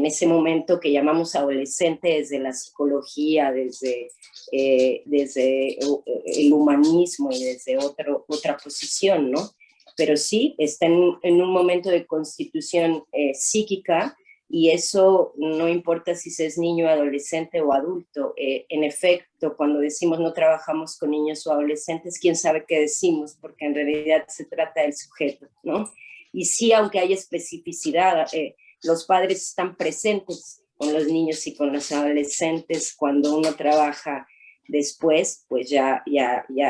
ese momento que llamamos adolescente desde la psicología, desde el humanismo y desde otra posición, ¿no? Pero sí está en un momento de constitución psíquica, y eso no importa si se es niño, adolescente o adulto. En efecto, cuando decimos no trabajamos con niños o adolescentes, quién sabe qué decimos, porque en realidad se trata del sujeto, ¿no? Y sí, aunque hay especificidad, los padres están presentes con los niños y con los adolescentes. Cuando uno trabaja después, pues ya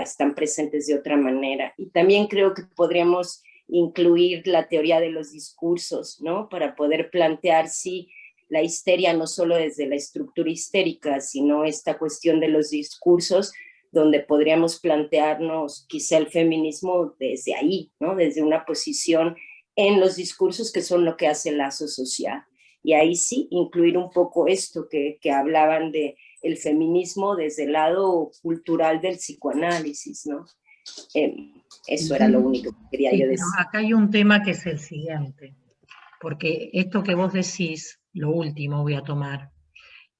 están presentes de otra manera. Y también creo que podríamos incluir la teoría de los discursos, ¿no? Para poder plantear, sí, la histeria no solo desde la estructura histérica, sino esta cuestión de los discursos, donde podríamos plantearnos quizá el feminismo desde ahí, ¿no? Desde una posición en los discursos que son lo que hace el lazo social. Y ahí sí, incluir un poco esto que hablaban de el feminismo desde el lado cultural del psicoanálisis, ¿no? Eso era lo único que quería yo decir. Pero acá hay un tema que es el siguiente, porque esto que vos decís, lo último voy a tomar,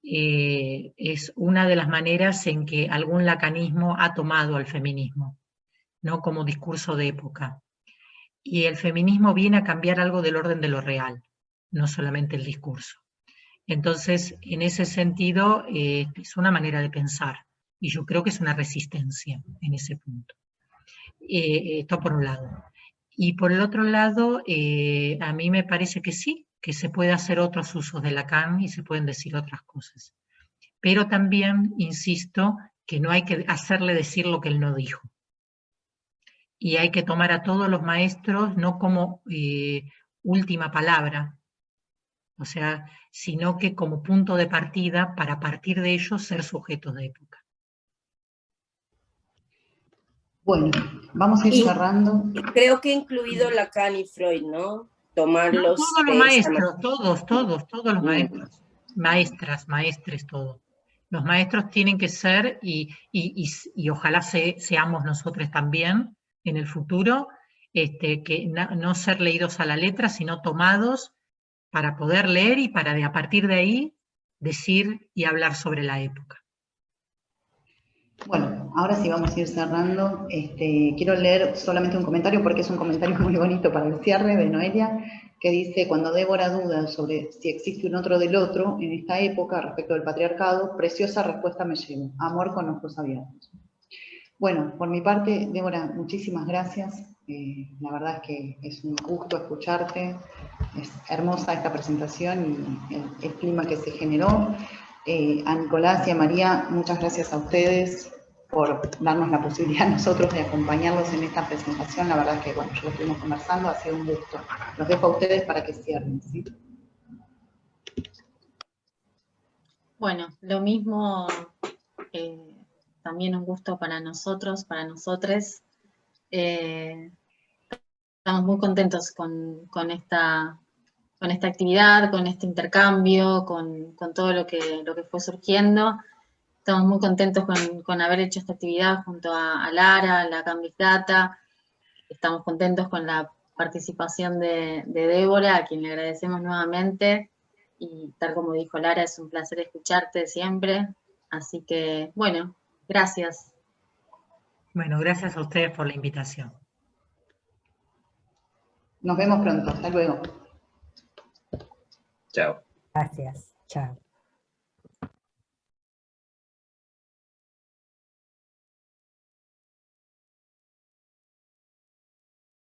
es una de las maneras en que algún lacanismo ha tomado al feminismo, ¿no? Como discurso de época. Y el feminismo viene a cambiar algo del orden de lo real, no solamente el discurso. Entonces, en ese sentido, es una manera de pensar, y yo creo que es una resistencia en ese punto. Esto por un lado. Y por el otro lado, a mí me parece que sí, que se puede hacer otros usos de Lacan y se pueden decir otras cosas. Pero también, insisto, que no hay que hacerle decir lo que él no dijo. Y hay que tomar a todos los maestros no como última palabra, o sea, sino que como punto de partida para a partir de ellos ser sujetos de época. Bueno, vamos a ir cerrando. Creo que incluido Lacan y Freud, ¿no? Tomarlos. No, todos los maestros, todos los maestros, maestras, maestres, todos. Los maestros tienen que ser, y ojalá seamos nosotros también en el futuro, que no ser leídos a la letra, sino tomados para poder leer y para a partir de ahí decir y hablar sobre la época. Bueno, ahora sí vamos a ir cerrando. Quiero leer solamente un comentario porque es un comentario muy bonito para el cierre de Noelia, que dice: cuando Débora duda sobre si existe un otro del otro en esta época respecto del patriarcado, preciosa respuesta me llevo: amor con ojos abiertos. Bueno, por mi parte, Débora, muchísimas gracias. La verdad es que es un gusto escucharte. Es hermosa esta presentación y el clima que se generó. A Nicolás y a María, muchas gracias a ustedes por darnos la posibilidad a nosotros de acompañarlos en esta presentación. La verdad es que, bueno, ya lo estuvimos conversando, ha sido un gusto. Los dejo a ustedes para que cierren, ¿sí? Bueno, lo mismo, también un gusto para nosotros, para nosotres. Estamos muy contentos con esta actividad, con este intercambio, con todo lo que fue surgiendo. Estamos muy contentos con haber hecho esta actividad junto a Lara, a la Big Data. Estamos contentos con la participación de Débora, a quien le agradecemos nuevamente. Y tal como dijo Lara, es un placer escucharte siempre. Así que, bueno, gracias. Bueno, gracias a ustedes por la invitación. Nos vemos pronto. Hasta luego. Chao. Gracias. Chao.